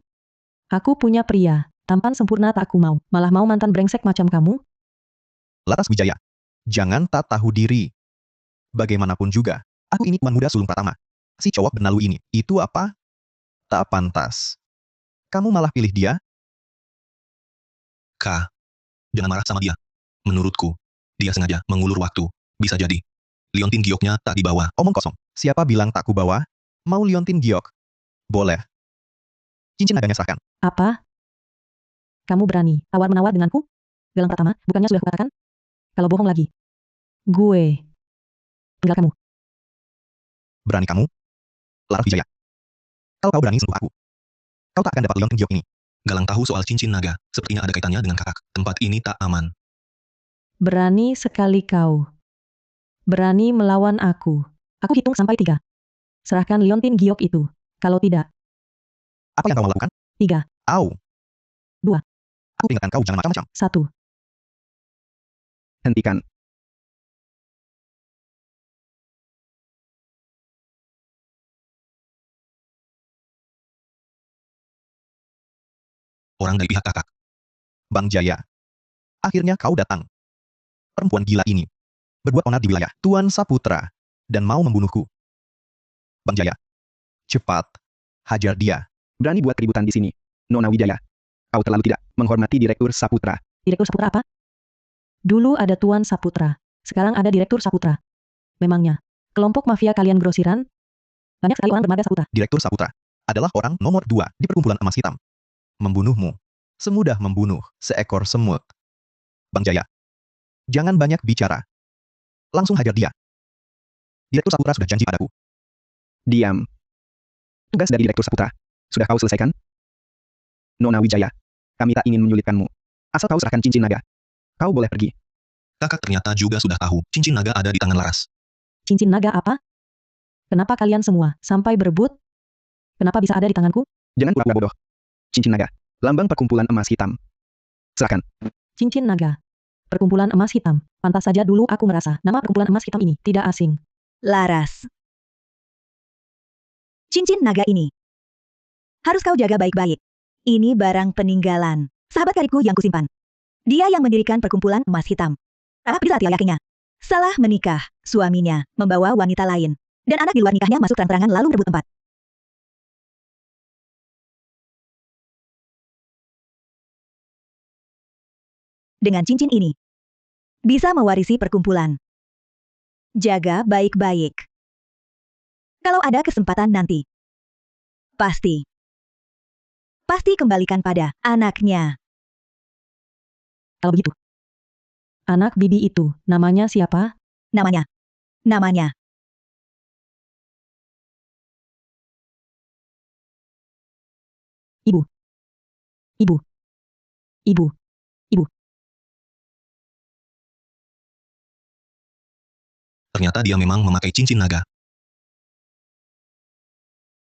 Speaker 1: Aku punya pria, tampan sempurna tak aku mau. Malah mau mantan brengsek macam kamu?
Speaker 3: Laras Wijaya. Jangan tak tahu diri. Bagaimanapun juga, aku ini tuan muda sulung Pratama. Si cowok benalu ini, itu apa? Tak pantas. Kamu malah pilih dia?
Speaker 6: Kak, jangan marah sama dia. Menurutku, dia sengaja mengulur waktu. Bisa jadi. Liontin Gioknya tak dibawa.
Speaker 3: Omong kosong. Siapa bilang tak kubawa? Mau Liontin Giok? Boleh. Cincin naganya serahkan.
Speaker 1: Apa? Kamu berani tawar-menawar denganku? Galang Pratama, bukannya sudah kukatakan? Kalau bohong lagi. Gue. Tinggal kamu.
Speaker 3: Berani kamu? Laras Wijaya. Kalau kau berani sentuh aku, kau tak akan dapat Liontin Giok ini.
Speaker 6: Galang tahu soal cincin naga. Sepertinya ada kaitannya dengan kakak. Tempat ini tak aman.
Speaker 1: Berani sekali kau. Berani melawan aku. Aku hitung sampai 3. Serahkan Liontin Giok itu. Kalau tidak,
Speaker 3: Apa yang kau mau lakukan?
Speaker 1: 3,
Speaker 3: Au.
Speaker 1: 2,
Speaker 3: Aku ingatkan kau jangan macam-macam.
Speaker 1: 1.
Speaker 2: Hentikan.
Speaker 6: Orang dari pihak kakak.
Speaker 3: Bang Jaya. Akhirnya kau datang. Perempuan gila ini berbuat onar di wilayah Tuan Saputra dan mau membunuhku. Bang Jaya. Cepat. Hajar dia.
Speaker 2: Berani buat keributan di sini. Nona Wijaya. Kau terlalu tidak menghormati Direktur Saputra.
Speaker 1: Direktur Saputra apa? Dulu ada Tuan Saputra. Sekarang ada Direktur Saputra. Memangnya, kelompok mafia kalian grosiran? Banyak sekali orang bermarga Saputra.
Speaker 3: Direktur Saputra adalah orang nomor 2 di perkumpulan emas hitam. Membunuhmu semudah membunuh seekor semut. Bang Jaya. Jangan banyak bicara. Langsung hajar dia. Direktur Saputra sudah janji padaku.
Speaker 2: Diam. Tugas dari Direktur Saputra. Sudah kau selesaikan? Nona Wijaya. Kami tak ingin menyulitkanmu. Asal kau serahkan cincin naga. Kau boleh pergi.
Speaker 6: Kakak ternyata juga sudah tahu. Cincin naga ada di tangan Laras.
Speaker 1: Cincin naga apa? Kenapa kalian semua sampai berebut? Kenapa bisa ada di tanganku?
Speaker 2: Jangan pura-pura bodoh. Cincin naga. Lambang perkumpulan emas hitam. Serahkan.
Speaker 1: Cincin naga. Perkumpulan emas hitam. Pantas saja dulu aku merasa nama perkumpulan emas hitam ini tidak asing.
Speaker 10: Laras. Cincin naga ini harus kau jaga baik-baik. Ini barang peninggalan sahabat karibku yang kusimpan. Dia yang mendirikan perkumpulan emas hitam. Tapi saat yakinnya salah menikah, suaminya membawa wanita lain. Dan anak di luar nikahnya masuk terang-terangan lalu merebut tempat. Dengan cincin ini, bisa mewarisi perkumpulan. Jaga baik-baik. Kalau ada kesempatan nanti, pasti kembalikan pada anaknya.
Speaker 1: Kalau begitu. Anak bibi itu, namanya siapa?
Speaker 10: Namanya.
Speaker 1: Ibu. Ibu. Ibu. Ibu.
Speaker 6: Ternyata dia memang memakai cincin naga.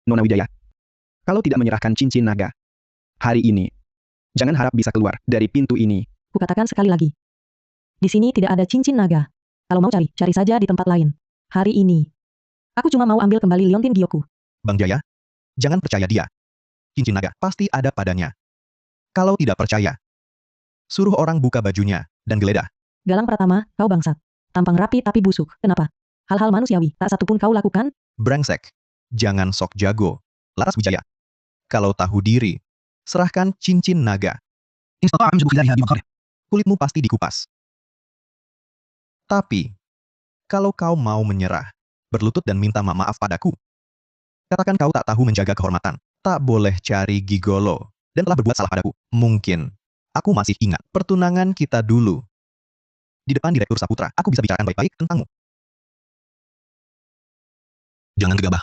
Speaker 2: Nona Wijaya. Kalau tidak menyerahkan cincin naga hari ini, jangan harap bisa keluar dari pintu ini.
Speaker 1: Kukatakan sekali lagi. Di sini tidak ada cincin naga. Kalau mau cari, cari saja di tempat lain. Hari ini. Aku cuma mau ambil kembali liontin Gyoku.
Speaker 3: Bang Jaya, jangan percaya dia. Cincin naga pasti ada padanya. Kalau tidak percaya, suruh orang buka bajunya dan geledah.
Speaker 1: Galang Pratama, kau bangsat. Tampang rapi tapi busuk. Kenapa? Hal-hal manusiawi, tak satupun kau lakukan?
Speaker 3: Brengsek. Jangan sok jago. Laras Wijaya. Kalau tahu diri, serahkan cincin naga. Kulitmu pasti dikupas. Tapi, kalau kau mau menyerah, berlutut dan minta maaf padaku. Katakan kau tak tahu menjaga kehormatan, tak boleh cari gigolo, dan telah berbuat salah padaku. Mungkin, aku masih ingat pertunangan kita dulu. Di depan Direktur Saputra, aku bisa bicarakan baik-baik tentangmu.
Speaker 6: Jangan gegabah.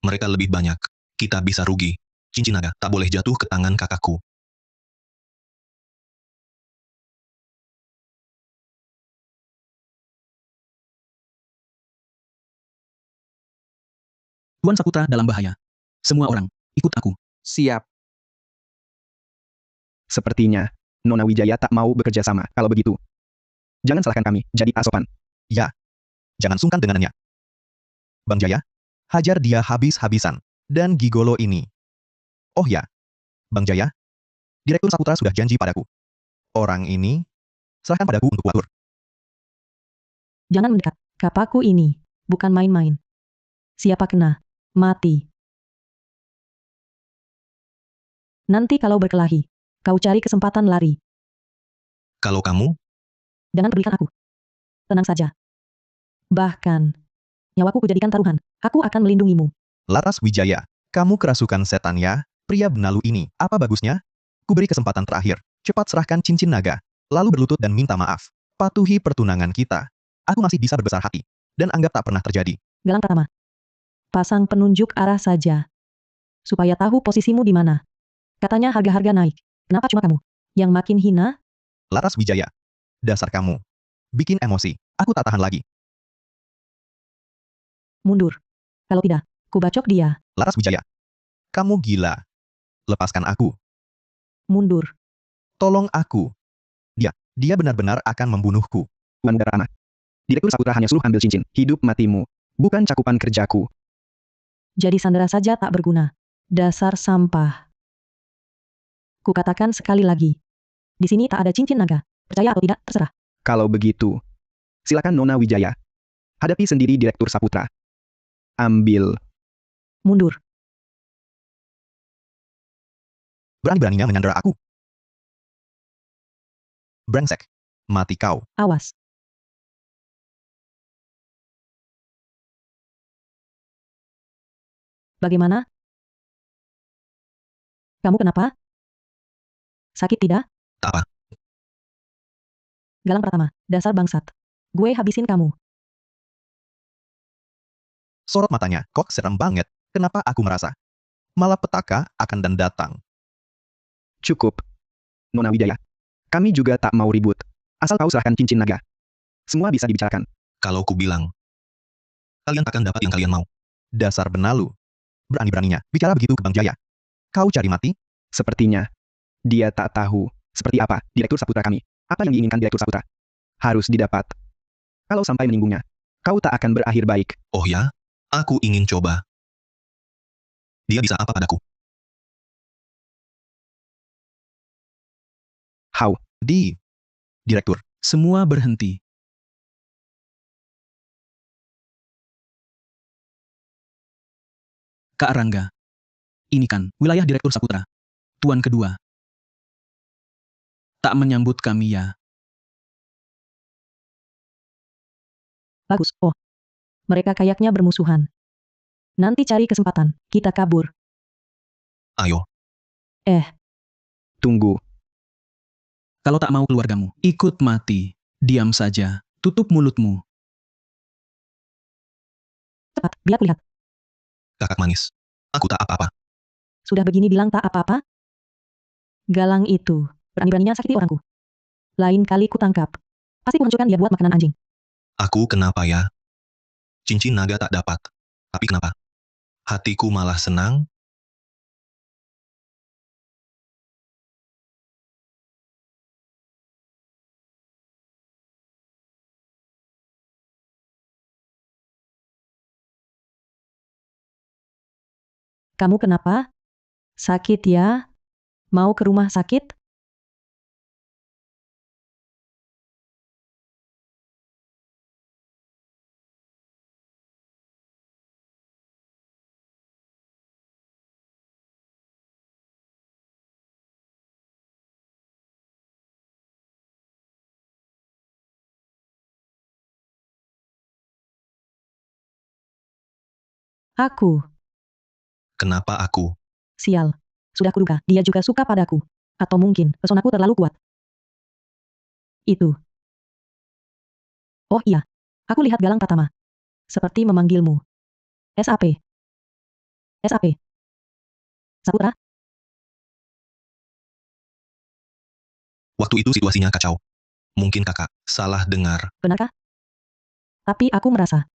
Speaker 6: Mereka lebih banyak. Kita bisa rugi. Cincin naga tak boleh jatuh ke tangan kakakku.
Speaker 8: Tuan Saputra dalam bahaya. Semua orang, ikut aku.
Speaker 9: Siap.
Speaker 2: Sepertinya, Nona Wijaya tak mau bekerja sama. Kalau begitu, jangan salahkan kami, jadi asopan.
Speaker 3: Ya, jangan sungkan dengannya. Bang Jaya, hajar dia habis-habisan. Dan gigolo ini. Oh ya, Bang Jaya, Direktur Saputra sudah janji padaku. Orang ini, serahkan padaku untuk atur.
Speaker 1: Jangan mendekat. Kapaku ini, bukan main-main. Siapa kena, mati. Nanti kalau berkelahi, kau cari kesempatan lari.
Speaker 6: Kalau kamu,
Speaker 1: Jangan pedulikan aku. Tenang saja. Bahkan, nyawaku kujadikan taruhan. Aku akan melindungimu.
Speaker 3: Laras Wijaya, kamu kerasukan setan ya, pria benalu ini. Apa bagusnya? Kuberi kesempatan terakhir. Cepat serahkan cincin naga, lalu berlutut dan minta maaf. Patuhi pertunangan kita. Aku masih bisa berbesar hati, dan anggap tak pernah terjadi.
Speaker 1: Galang Pratama. Pasang penunjuk arah saja. Supaya tahu posisimu di mana. Katanya harga-harga naik. Kenapa cuma kamu? Yang makin hina?
Speaker 3: Laras Wijaya, dasar kamu. Bikin emosi, aku tak tahan lagi.
Speaker 1: Mundur. Kalau tidak, kubacok dia.
Speaker 3: Laras Wijaya, kamu gila. Lepaskan aku.
Speaker 1: Mundur.
Speaker 3: Tolong aku. Dia benar-benar akan membunuhku.
Speaker 2: Tuan Garama. Direktur Saputra hanya suruh ambil cincin. Hidup matimu. Bukan cakupan kerjaku.
Speaker 1: Jadi sandera saja tak berguna. Dasar sampah. Kukatakan sekali lagi. Di sini tak ada cincin naga. Percaya atau tidak, terserah.
Speaker 2: Kalau begitu, silakan Nona Wijaya. Hadapi sendiri Direktur Saputra. Ambil.
Speaker 1: Mundur.
Speaker 3: Berani-beraninya menyandera aku. Brengsek. Mati kau.
Speaker 1: Awas. Bagaimana? Kamu kenapa? Sakit tidak?
Speaker 6: tak apa.
Speaker 1: Galang Pratama, dasar bangsat. Gue habisin kamu.
Speaker 3: Sorot matanya, kok serem banget. Kenapa aku merasa? Malapetaka akan dan datang.
Speaker 2: Cukup. Nona Wijaya. Kami juga tak mau ribut. Asal kau serahkan cincin naga. Semua bisa dibicarakan.
Speaker 6: Kalau ku bilang, kalian akan dapat yang kalian mau.
Speaker 3: Dasar benalu. Berani-beraninya, bicara begitu ke Bang Jaya. Kau cari mati?
Speaker 2: Sepertinya, dia tak tahu seperti apa Direktur Saputra kami. Apa yang diinginkan Direktur Saputra harus didapat. Kalau sampai meninggungnya, kau tak akan berakhir baik.
Speaker 6: Oh ya? Aku ingin coba. Dia bisa apa padaku?
Speaker 2: How?
Speaker 3: Direktur.
Speaker 8: Semua berhenti. Kak Rangga. Ini kan wilayah Direktur Saputra. Tuan kedua. Tak menyambut kami ya.
Speaker 1: Bagus. Oh, Mereka kayaknya bermusuhan. Nanti cari kesempatan, kita kabur.
Speaker 6: Ayo,
Speaker 2: Tunggu.
Speaker 8: Kalau tak mau keluargamu, ikut mati. Diam saja. Tutup mulutmu.
Speaker 1: Cepat, biar lihat.
Speaker 6: kakak manis. Aku tak apa-apa.
Speaker 1: Sudah begini bilang tak apa-apa? Galang itu, berani-beraninya sakiti orangku. Lain kali ku tangkap. Pasti ku hancurkan dia buat makanan anjing.
Speaker 6: Aku kenapa ya? Cincin naga tak dapat. Tapi kenapa? Hatiku malah senang.
Speaker 1: Kamu kenapa? Sakit ya? Mau ke rumah sakit? Aku,
Speaker 6: Kenapa aku?
Speaker 1: sial. Sudah kuduga, dia juga suka padaku. Atau mungkin, pesonaku terlalu kuat. Itu. Oh iya. Aku lihat Galang Pratama. Seperti memanggilmu. SAP. SAP. Saputra,
Speaker 6: Waktu itu situasinya kacau. Mungkin kakak salah dengar.
Speaker 1: benarkah? Tapi aku merasa.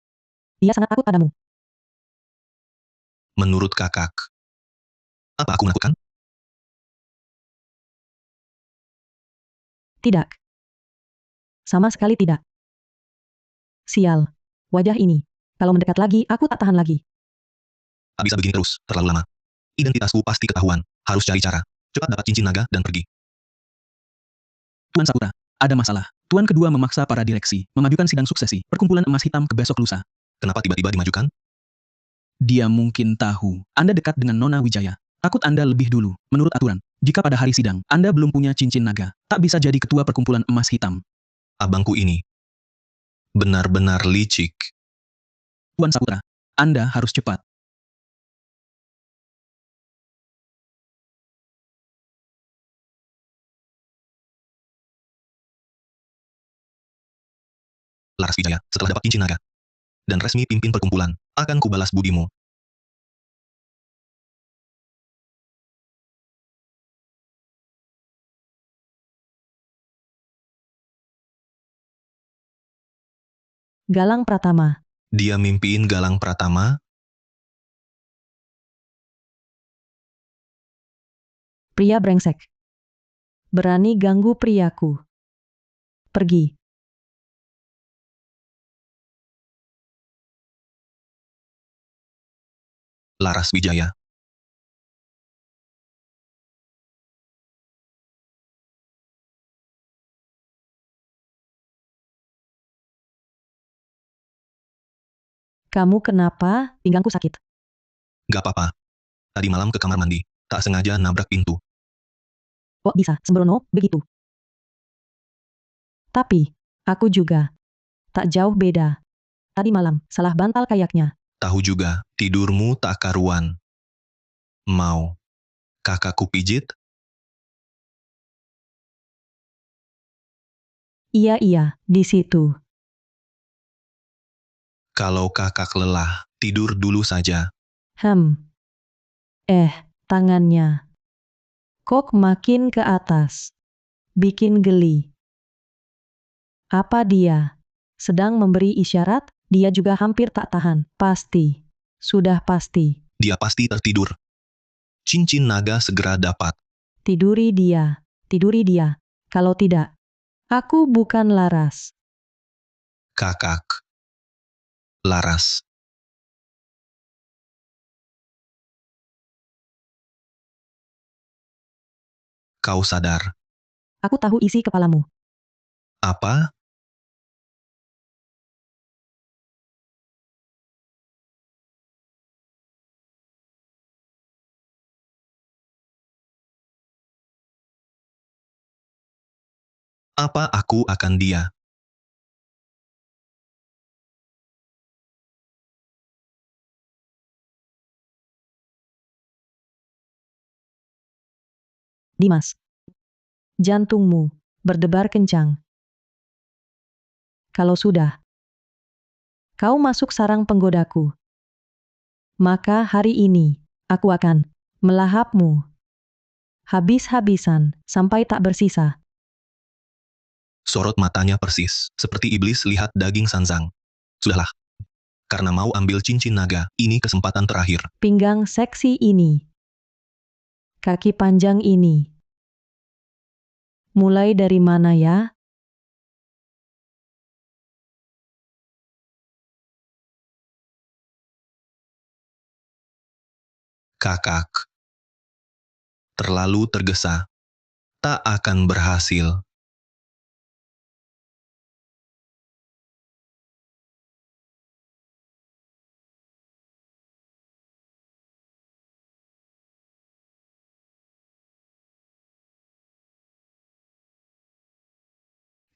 Speaker 1: Dia sangat takut padamu.
Speaker 6: Menurut kakak, apa aku melakukan?
Speaker 1: Tidak. Sama sekali tidak. Sial. Wajah ini. Kalau mendekat lagi, aku tak tahan lagi.
Speaker 6: Tak bisa begini terus, terlalu lama. Identitasku pasti ketahuan. Harus cari cara. Cepat dapat cincin naga dan pergi.
Speaker 8: Tuan Saputra, ada masalah. Tuan kedua memaksa para direksi, memajukan sidang suksesi, perkumpulan emas hitam ke besok lusa.
Speaker 6: Kenapa tiba-tiba dimajukan?
Speaker 8: Dia mungkin tahu, Anda dekat dengan Nona Wijaya. Takut Anda lebih dulu, menurut aturan. Jika pada hari sidang, Anda belum punya cincin naga, tak bisa jadi ketua perkumpulan emas hitam.
Speaker 6: Abangku ini benar-benar licik.
Speaker 8: Tuan Saputra, Anda harus cepat.
Speaker 6: Laras Wijaya, setelah dapat cincin naga dan resmi pimpin perkumpulan, akan kubalas budimu.
Speaker 1: Galang Pratama.
Speaker 6: Dia mimpiin Galang Pratama.
Speaker 1: Pria brengsek. Berani ganggu priaku. Pergi.
Speaker 6: Laras Wijaya.
Speaker 1: Kamu kenapa? Pinggangku sakit.
Speaker 6: Gak apa-apa. Tadi malam ke kamar mandi, tak sengaja nabrak pintu.
Speaker 1: Kok bisa, sembrono, begitu. Tapi, aku juga. Tak jauh beda. Tadi malam, salah bantal kayaknya.
Speaker 6: Tahu juga, tidurmu tak karuan. Mau kakakku pijit?
Speaker 1: Iya, di situ.
Speaker 6: Kalau kakak lelah, tidur dulu saja.
Speaker 1: Tangannya. Kok makin ke atas. Bikin geli. Apa dia? Sedang memberi isyarat? Dia juga hampir tak tahan. Pasti. Sudah pasti.
Speaker 6: Dia pasti tertidur. Cincin naga segera dapat.
Speaker 1: Tiduri dia. Tiduri dia. Kalau tidak, aku bukan Laras.
Speaker 6: Kakak. Laras. Kau sadar.
Speaker 1: Aku tahu isi kepalamu.
Speaker 6: Apa? Apa aku akan dia?
Speaker 1: Dimas. Jantungmu berdebar kencang. Kalau sudah kau masuk sarang penggodaku, maka hari ini aku akan melahapmu habis-habisan sampai tak bersisa.
Speaker 6: Sorot matanya persis, seperti iblis lihat daging sanzang. Sudahlah. Karena mau ambil cincin naga, ini kesempatan terakhir.
Speaker 1: Pinggang seksi ini, kaki panjang ini. Mulai dari mana ya?
Speaker 6: Kakak. Terlalu tergesa. Tak akan berhasil.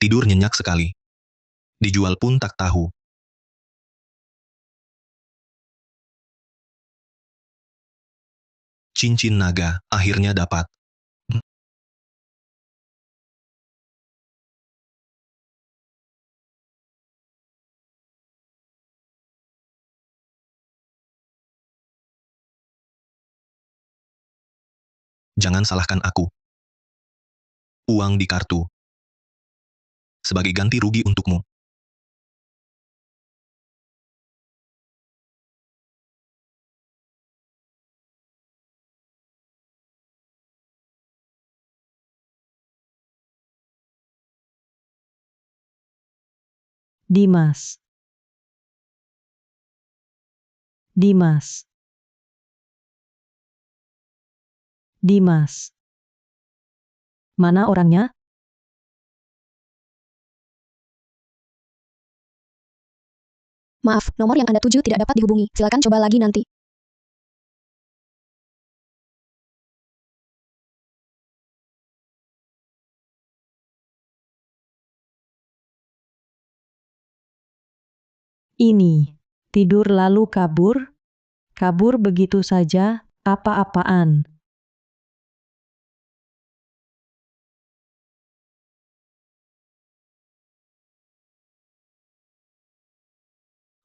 Speaker 6: Tidur nyenyak sekali. Dijual pun tak tahu. Cincin naga akhirnya dapat. Jangan salahkan aku. Uang di kartu. Sebagai ganti rugi untukmu.
Speaker 1: Dimas. Dimas. Dimas. Mana orangnya?
Speaker 5: Maaf, nomor yang Anda tuju tidak dapat dihubungi. Silakan coba lagi nanti.
Speaker 1: Ini. Tidur lalu kabur? Kabur begitu saja, apa-apaan?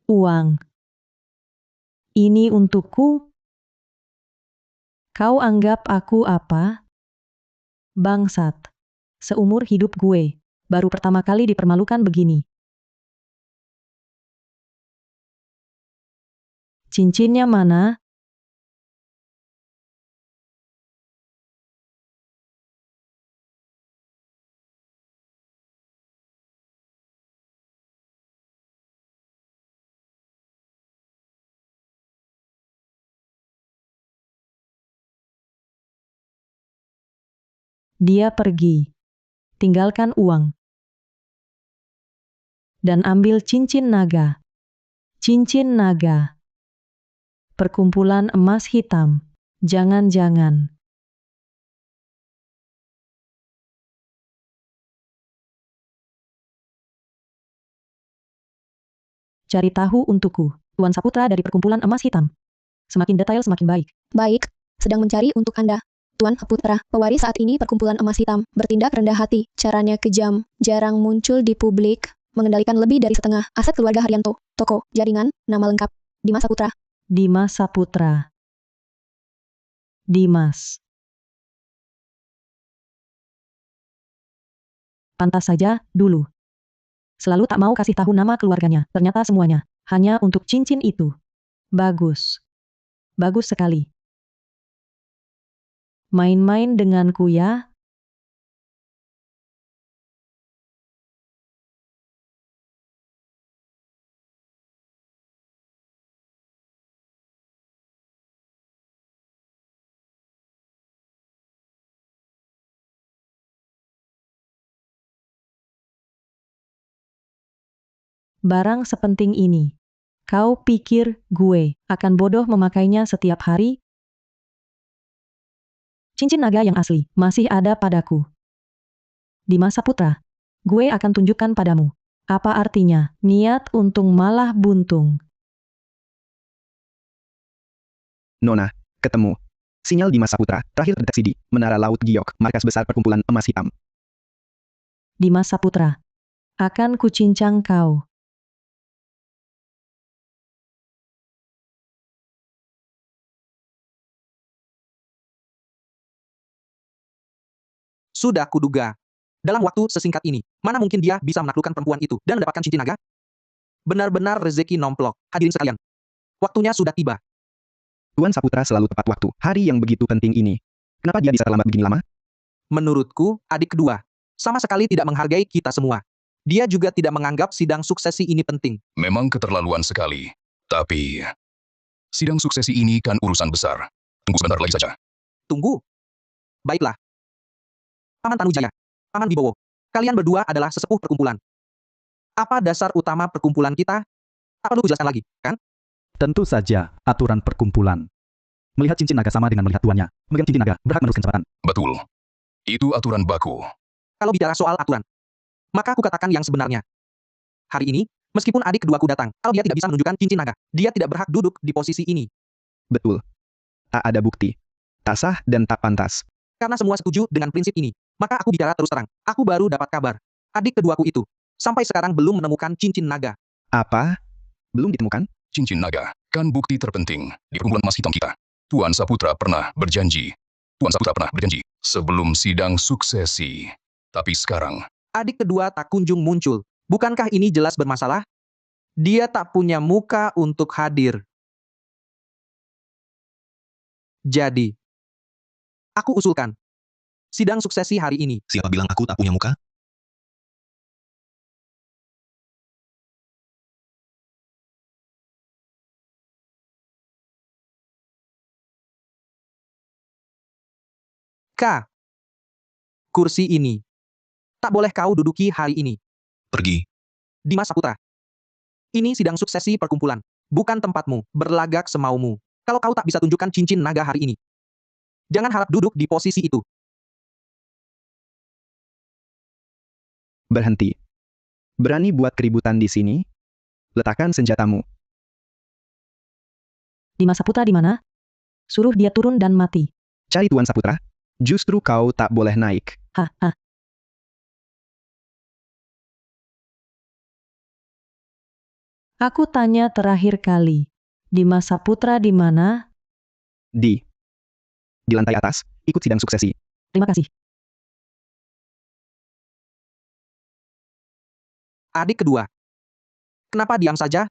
Speaker 1: Uang. Ini untukku? Kau anggap aku apa? Bangsat. Seumur hidup gue, baru pertama kali dipermalukan begini. Cincinnya mana? Dia pergi. Tinggalkan uang. Dan ambil cincin naga. Cincin naga. Perkumpulan emas hitam. Jangan-jangan. Cari tahu untukku, Tuan Saputra dari Perkumpulan Emas Hitam. Semakin detail semakin baik.
Speaker 5: Baik, sedang mencari untuk Anda. Tuan Saputra, pewaris saat ini Perkumpulan Emas Hitam, bertindak rendah hati, caranya kejam, jarang muncul di publik, mengendalikan lebih dari setengah aset keluarga Haryanto, toko, jaringan, nama lengkap, Dimas Saputra.
Speaker 1: Dimas Saputra. Dimas. Pantas saja, dulu. Selalu tak mau kasih tahu nama keluarganya, ternyata semuanya, hanya untuk cincin itu. Bagus. Bagus sekali. Main-main denganku ya. Barang sepenting ini. Kau pikir gue akan bodoh memakainya setiap hari? Cincin naga yang asli masih ada padaku. Dimas Saputra, gue akan tunjukkan padamu. Apa artinya niat untung malah buntung?
Speaker 2: Nona, ketemu. Sinyal Dimas Saputra, terakhir terdeteksi di Menara Laut Giok, markas besar perkumpulan emas hitam.
Speaker 1: Dimas Saputra. Akan kucincang kau.
Speaker 9: Sudah kuduga. Dalam waktu sesingkat ini, mana mungkin dia bisa menaklukkan perempuan itu dan mendapatkan cincin naga? Benar-benar rezeki nomplok. Hadirin sekalian, waktunya sudah tiba.
Speaker 2: Tuan Saputra selalu tepat waktu, hari yang begitu penting ini. Kenapa dia bisa terlambat begini lama?
Speaker 9: Menurutku, adik kedua sama sekali tidak menghargai kita semua. Dia juga tidak menganggap sidang suksesi ini penting.
Speaker 11: Memang keterlaluan sekali. Tapi, sidang suksesi ini kan urusan besar. Tunggu sebentar lagi saja.
Speaker 9: Tunggu. Baiklah. Paman Tanujaya, Paman Wibowo, kalian berdua adalah sesepuh perkumpulan. Apa dasar utama perkumpulan kita? Tak perlu kujelaskan lagi, kan?
Speaker 7: Tentu saja, aturan perkumpulan. Melihat cincin naga sama dengan melihat tuannya. Memegang cincin naga, berhak meneruskan jabatan.
Speaker 11: Betul. Itu aturan baku.
Speaker 9: Kalau bicara soal aturan, maka aku katakan yang sebenarnya. Hari ini, meskipun adik keduaku datang, kalau dia tidak bisa menunjukkan cincin naga, dia tidak berhak duduk di posisi ini.
Speaker 2: Betul. Tak ada bukti. Tak sah dan tak pantas.
Speaker 9: Karena semua setuju dengan prinsip ini, maka aku bicara terus terang. Aku baru dapat kabar. Adik keduaku itu, sampai sekarang belum menemukan cincin naga.
Speaker 2: Apa? Belum ditemukan?
Speaker 11: Cincin naga, kan bukti terpenting di perkumpulan emas hitam kita. Tuan Saputra pernah berjanji. Sebelum sidang suksesi. Tapi sekarang,
Speaker 9: Adik kedua tak kunjung muncul. Bukankah ini jelas bermasalah? Dia tak punya muka untuk hadir. Jadi, aku usulkan sidang suksesi hari ini.
Speaker 6: Siapa bilang aku tak punya muka?
Speaker 9: K. Kursi ini tak boleh kau duduki hari ini.
Speaker 6: Pergi.
Speaker 9: Dimas Saputra. Ini sidang suksesi perkumpulan. Bukan tempatmu, berlagak semaumu. Kalau kau tak bisa tunjukkan cincin naga hari ini, jangan harap duduk di posisi itu.
Speaker 2: Berhenti. Berani buat keributan di sini? Letakkan senjatamu.
Speaker 1: Dimas Saputra di mana? Suruh dia turun dan mati.
Speaker 2: Cari Tuan Saputra. Justru kau tak boleh naik.
Speaker 1: Hah. Aku tanya terakhir kali. Dimas Saputra di mana?
Speaker 2: Di lantai atas, ikut sidang suksesi.
Speaker 1: Terima kasih.
Speaker 9: Adik kedua. Kenapa diam saja?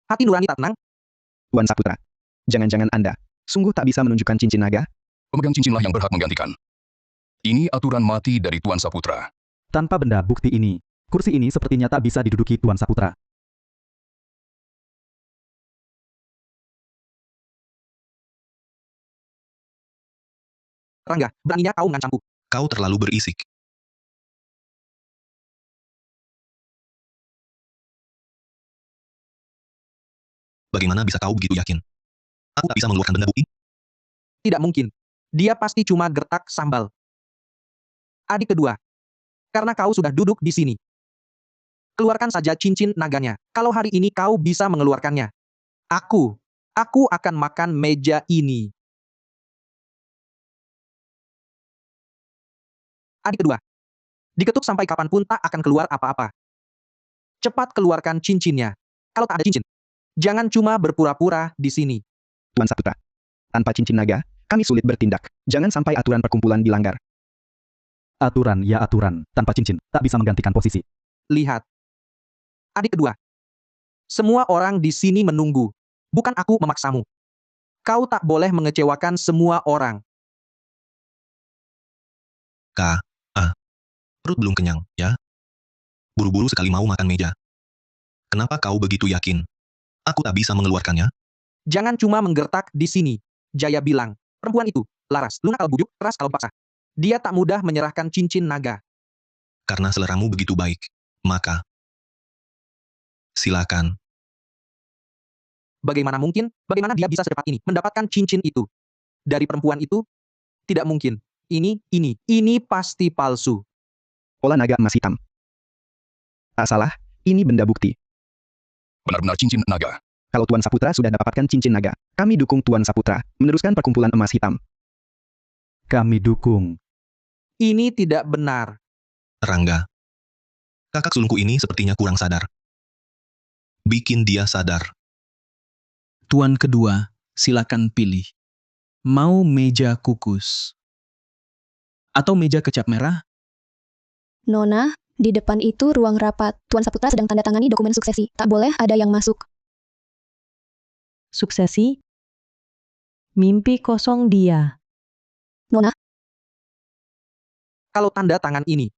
Speaker 9: Hati nurani tak tenang?
Speaker 2: Tuan Saputra. Jangan-jangan Anda sungguh tak bisa menunjukkan cincin naga?
Speaker 11: pemegang cincinlah yang berhak menggantikan. Ini aturan mati dari Tuan Saputra.
Speaker 7: Tanpa benda bukti ini, kursi ini sepertinya tak bisa diduduki Tuan Saputra.
Speaker 9: Rangga, beraninya kau mengancamku.
Speaker 6: Kau terlalu berisik. Bagaimana bisa kau begitu yakin? Aku tak bisa mengeluarkan benda bukti?
Speaker 9: Tidak mungkin. Dia pasti cuma gertak sambal. Adik kedua. Karena kau sudah duduk di sini. Keluarkan saja cincin naganya. Kalau hari ini kau bisa mengeluarkannya. Aku akan makan meja ini. Adik kedua. Diketuk sampai kapanpun tak akan keluar apa-apa. Cepat keluarkan cincinnya. Kalau tak ada cincin, jangan cuma berpura-pura di sini.
Speaker 2: Tuan Saputra. Tanpa cincin naga, kami sulit bertindak. Jangan sampai aturan perkumpulan dilanggar.
Speaker 7: Aturan ya aturan, tanpa cincin, tak bisa menggantikan posisi.
Speaker 9: Lihat. Adik kedua. Semua orang di sini menunggu. Bukan aku memaksamu. Kau tak boleh mengecewakan semua orang.
Speaker 6: Perut belum kenyang, ya? Buru-buru sekali mau makan meja. Kenapa kau begitu yakin? Aku tak bisa mengeluarkannya?
Speaker 9: Jangan cuma menggertak di sini. Jaya bilang, perempuan itu, laras, lunak kalau bujuk, keras kalau paksa. Dia tak mudah menyerahkan cincin naga.
Speaker 6: Karena seleramu begitu baik, maka silakan.
Speaker 9: Bagaimana mungkin? Bagaimana dia bisa secepat ini mendapatkan cincin itu? Dari perempuan itu? Tidak mungkin. Ini pasti palsu.
Speaker 2: Pola naga emas hitam. Tak salah, ini benda bukti.
Speaker 11: Benar-benar cincin naga.
Speaker 2: Kalau Tuan Saputra sudah dapatkan cincin naga, kami dukung Tuan Saputra meneruskan perkumpulan emas hitam.
Speaker 7: Kami dukung.
Speaker 9: Ini tidak benar.
Speaker 6: Rangga. Kakak sulungku ini sepertinya kurang sadar. Bikin dia sadar.
Speaker 8: Tuan kedua, silakan pilih. Mau meja kukus? Atau meja kecap merah?
Speaker 5: Nona, di depan itu ruang rapat. Tuan Saputra sedang tanda tangani dokumen suksesi. Tak boleh ada yang masuk.
Speaker 1: Suksesi? Mimpi kosong dia.
Speaker 5: Nona,
Speaker 9: Kalau tanda tangan ini,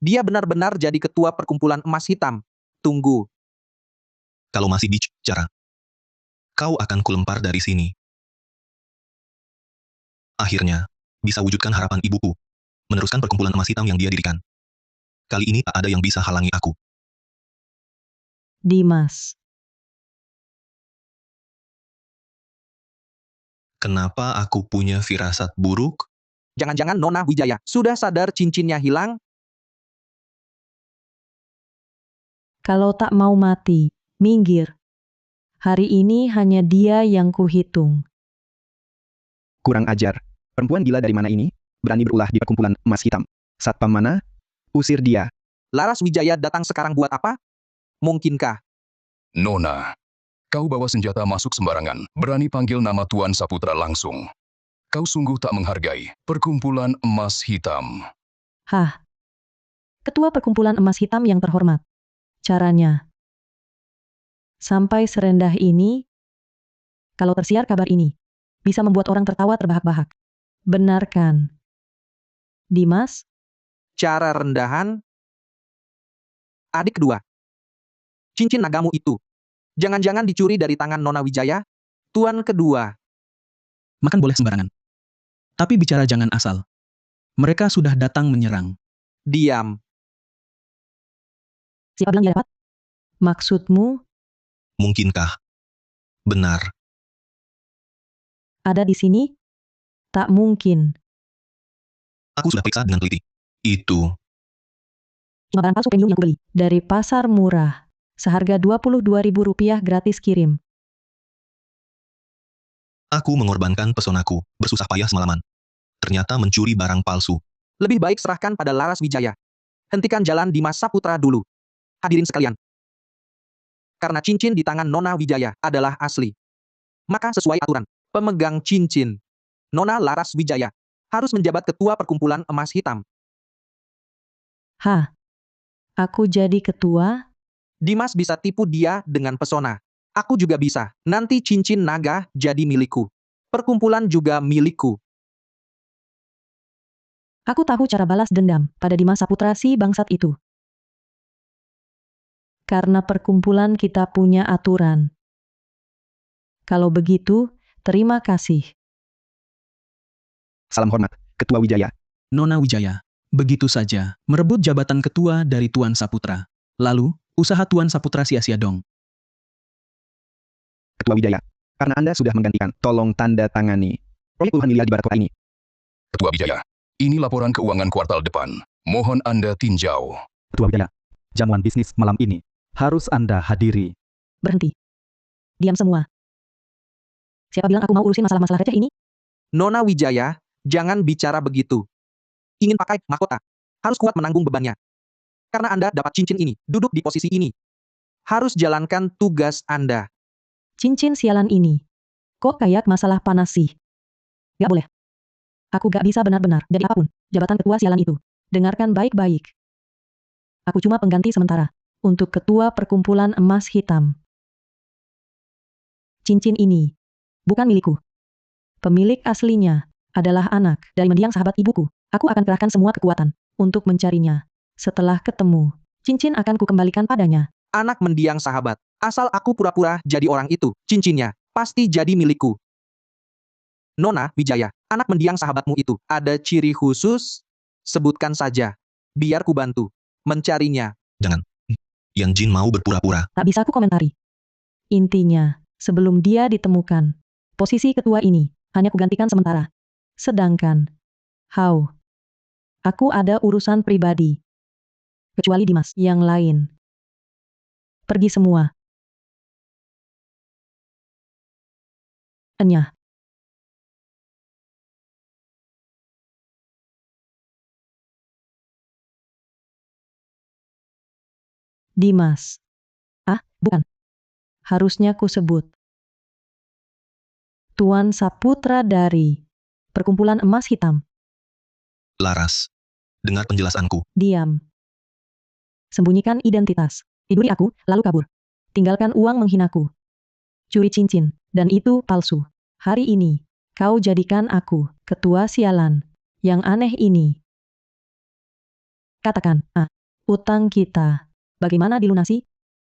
Speaker 9: dia benar-benar jadi ketua perkumpulan emas hitam. Tunggu.
Speaker 6: Kalau masih bicara, kau akan kulempar dari sini. Akhirnya, bisa wujudkan harapan ibuku. Meneruskan perkumpulan emas hitam yang dia dirikan. Kali ini tak ada yang bisa halangi aku.
Speaker 1: Dimas.
Speaker 6: Kenapa aku punya firasat buruk?
Speaker 9: Jangan-jangan Nona Wijaya sudah sadar cincinnya hilang?
Speaker 1: Kalau tak mau mati, minggir. Hari ini hanya dia yang kuhitung.
Speaker 2: Kurang ajar. Perempuan gila dari mana ini? Berani berulah di perkumpulan emas hitam. Satpam mana? Usir dia.
Speaker 9: Laras Wijaya datang sekarang buat apa? Mungkinkah?
Speaker 11: Nona, kau bawa senjata masuk sembarangan. Berani panggil nama Tuan Saputra langsung. Kau sungguh tak menghargai perkumpulan emas hitam.
Speaker 1: Hah? Ketua perkumpulan emas hitam yang terhormat. Caranya. Sampai serendah ini, kalau tersiar kabar ini, bisa membuat orang tertawa terbahak-bahak. Benar kan? Dimas?
Speaker 9: Cara rendahan? Adik kedua. Cincin nagamu itu. Jangan-jangan dicuri dari tangan Nona Wijaya? Tuan kedua.
Speaker 8: Makan boleh sembarangan. Tapi bicara jangan asal. Mereka sudah datang menyerang.
Speaker 9: Diam.
Speaker 1: Siapa bilang dia dapat? Maksudmu,
Speaker 6: Mungkinkah? Benar.
Speaker 1: ada di sini? Tak mungkin.
Speaker 6: Aku sudah periksa dengan teliti. Itu.
Speaker 1: Cuma barang palsu premium yang kubeli. Dari pasar murah. Seharga Rp22.000 gratis kirim.
Speaker 6: Aku mengorbankan pesonaku, bersusah payah semalaman. Ternyata mencuri barang palsu.
Speaker 9: Lebih baik serahkan pada Laras Wijaya. Hentikan jalan Dimas Saputra dulu. Hadirin sekalian. Karena cincin di tangan Nona Wijaya adalah asli. Maka sesuai aturan, pemegang cincin, Nona Laras Wijaya, harus menjabat ketua perkumpulan emas hitam.
Speaker 1: Hah? Aku jadi ketua?
Speaker 9: Dimas bisa tipu dia dengan pesona. Aku juga bisa. Nanti cincin naga jadi milikku. Perkumpulan juga milikku.
Speaker 1: Aku tahu cara balas dendam pada Dimas Saputra si bangsat itu. Karena perkumpulan kita punya aturan. Kalau begitu, terima kasih.
Speaker 2: Salam hormat, Ketua Wijaya.
Speaker 8: Nona Wijaya, begitu saja, merebut jabatan ketua dari Tuan Saputra. Lalu, usaha Tuan Saputra sia-sia dong.
Speaker 2: Ketua Wijaya. Karena Anda sudah menggantikan, tolong tanda tangani proyek puluhan miliar di barat kota ini.
Speaker 11: Ketua Wijaya, ini laporan keuangan kuartal depan. Mohon Anda tinjau.
Speaker 7: Ketua Wijaya, jamuan bisnis malam ini harus Anda hadiri.
Speaker 1: Berhenti. Diam semua. Siapa bilang aku mau urusin masalah-masalah receh ini?
Speaker 9: Nona Wijaya, jangan bicara begitu. Ingin pakai mahkota, harus kuat menanggung bebannya. Karena Anda dapat cincin ini, duduk di posisi ini. Harus jalankan tugas Anda.
Speaker 1: Cincin sialan ini. Kok kayak masalah panas sih? Gak boleh. Aku gak bisa benar-benar jadi apapun, jabatan ketua sialan itu. Dengarkan baik-baik. Aku cuma pengganti sementara, untuk ketua perkumpulan emas hitam. Cincin ini, bukan milikku. Pemilik aslinya, adalah anak dari mendiang sahabat ibuku. Aku akan kerahkan semua kekuatan, untuk mencarinya. Setelah ketemu, cincin akan kukembalikan padanya.
Speaker 9: Anak mendiang sahabat. Asal aku pura-pura jadi orang itu, cincinnya pasti jadi milikku. Nona Wijaya, anak mendiang sahabatmu itu, ada ciri khusus? Sebutkan saja. Biar ku bantu mencarinya.
Speaker 6: Jangan. Yang Jin mau berpura-pura.
Speaker 1: Tak bisa aku komentari. Intinya, sebelum dia ditemukan, posisi ketua ini hanya kugantikan sementara. Sedangkan, aku ada urusan pribadi. Kecuali Dimas, yang lain. Pergi semua. Enyah. Dimas. Ah, bukan. Harusnya ku sebut. Tuan Saputra dari Perkumpulan Emas Hitam.
Speaker 6: Laras. Dengar penjelasanku.
Speaker 1: Diam. Sembunyikan identitas. Tiduri aku, lalu kabur. Tinggalkan uang menghinaku. Curi cincin, dan itu palsu. Hari ini, kau jadikan aku ketua sialan. Yang aneh ini. Katakan, utang kita. Bagaimana dilunasi?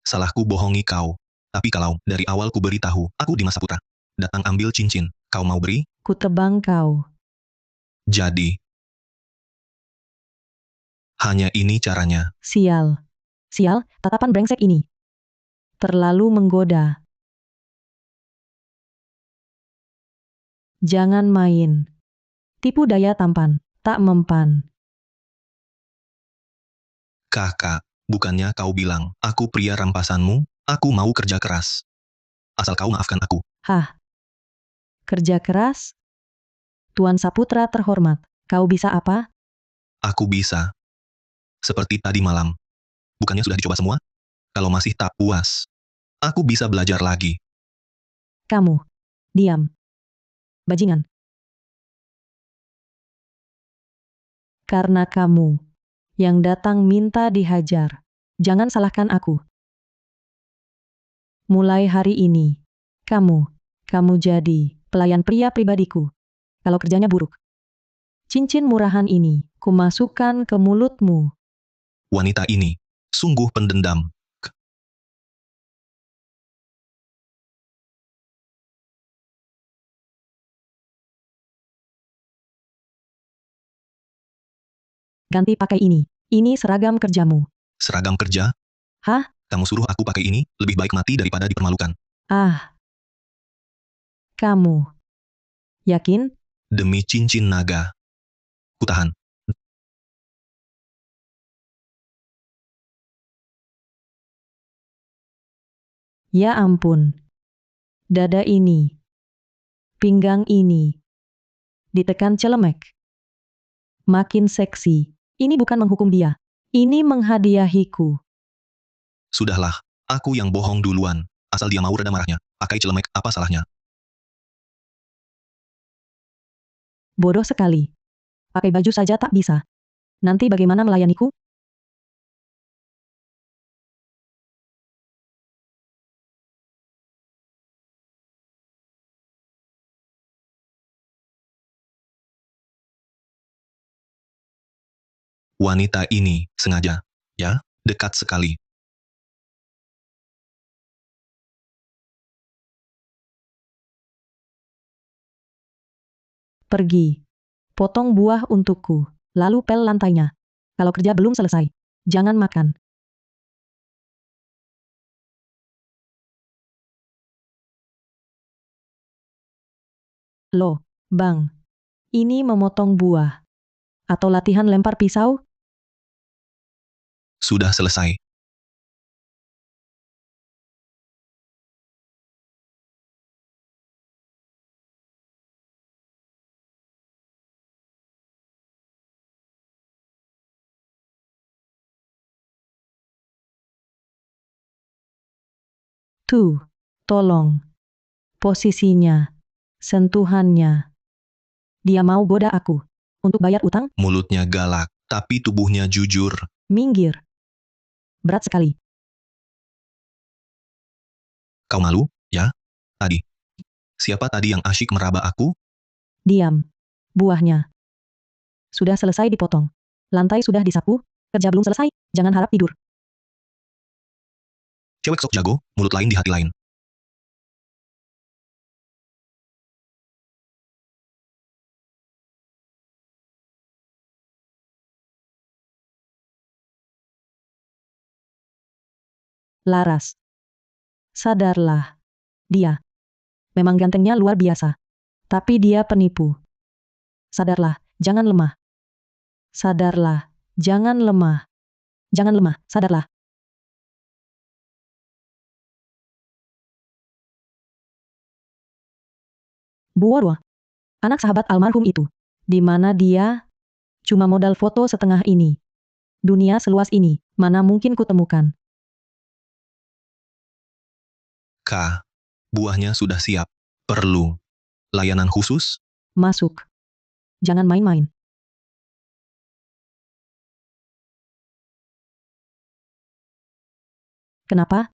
Speaker 6: Salahku bohongi kau. Tapi kalau dari awal ku beritahu, aku Dimas Saputra. Datang ambil cincin. Kau mau beri?
Speaker 1: Ku tebang kau.
Speaker 6: Jadi. Hanya ini caranya.
Speaker 1: Sial. Sial, tatapan brengsek ini. Terlalu menggoda. Jangan main. Tipu daya tampan, tak mempan.
Speaker 6: Kakak, bukannya kau bilang, aku pria rampasanmu, aku mau kerja keras. Asal kau maafkan aku.
Speaker 1: Hah? Kerja keras? Tuan Saputra terhormat, kau bisa apa?
Speaker 6: Aku bisa. Seperti tadi malam. Bukannya sudah dicoba semua? Kalau masih tak puas, aku bisa belajar lagi.
Speaker 1: Kamu. Diam. Bajingan. Karena kamu yang datang minta dihajar. Jangan salahkan aku. Mulai hari ini, kamu jadi pelayan pria pribadiku. Kalau kerjanya buruk. Cincin murahan ini, kumasukkan ke mulutmu.
Speaker 6: Wanita ini, sungguh pendendam.
Speaker 1: Ganti pakai ini. Ini seragam kerjamu.
Speaker 6: Seragam kerja?
Speaker 1: Hah?
Speaker 6: Kamu suruh aku pakai ini, lebih baik mati daripada dipermalukan.
Speaker 1: Ah. Kamu. Yakin?
Speaker 6: Demi cincin naga. Kutahan.
Speaker 1: Ya ampun. Dada ini. Pinggang ini. Ditekan celemek. Makin seksi. Ini bukan menghukum dia. Ini menghadiahiku.
Speaker 6: Sudahlah, aku yang bohong duluan. Asal dia mau reda marahnya. Pakai celemek, apa salahnya?
Speaker 1: Bodoh sekali. Pakai baju saja tak bisa. Nanti bagaimana melayaniku?
Speaker 6: Wanita ini, sengaja. Ya, dekat sekali.
Speaker 1: Pergi. Potong buah untukku. Lalu pel lantainya. Kalau kerja belum selesai. Jangan makan. Loh, Bang. Ini memotong buah. Atau latihan lempar pisau?
Speaker 6: Sudah selesai.
Speaker 1: Tuh, tolong. Posisinya. Sentuhannya. Dia mau goda aku. Untuk bayar utang?
Speaker 6: Mulutnya galak, tapi tubuhnya jujur.
Speaker 1: Minggir. Berat sekali.
Speaker 6: Kau malu, ya? Tadi. Siapa tadi yang asyik meraba aku?
Speaker 1: Diam. Buahnya. Sudah selesai dipotong. Lantai sudah disapu. Kerja belum selesai. Jangan harap tidur.
Speaker 6: Cewek sok jago, mulut lain di hati lain.
Speaker 1: Laras. Sadarlah. Dia. Memang gantengnya luar biasa. Tapi dia penipu. Sadarlah, jangan lemah. Sadarlah, jangan lemah. Jangan lemah, sadarlah. Buorwa. Anak sahabat almarhum itu. Di mana dia? Cuma modal foto setengah ini. Dunia seluas ini, mana mungkin kutemukan.
Speaker 6: Buahnya sudah siap. Perlu layanan khusus?
Speaker 1: Masuk. Jangan main-main. Kenapa?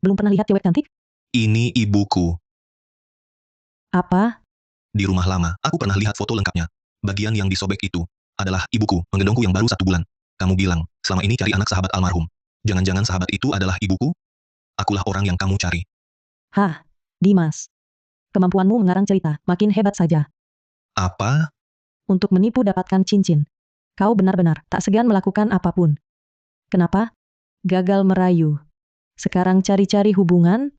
Speaker 1: Belum pernah lihat cewek cantik?
Speaker 6: Ini ibuku.
Speaker 1: Apa?
Speaker 6: Di rumah lama, aku pernah lihat foto lengkapnya. Bagian yang disobek itu adalah ibuku, menggendongku yang baru 1 bulan. Kamu bilang, selama ini cari anak sahabat almarhum. Jangan-jangan sahabat itu adalah ibuku? Akulah orang yang kamu cari.
Speaker 1: Hah, Dimas. Kemampuanmu mengarang cerita makin hebat saja.
Speaker 6: Apa?
Speaker 1: Untuk menipu dapatkan cincin. Kau benar-benar tak segan melakukan apapun. Kenapa? Gagal merayu. Sekarang cari-cari hubungan?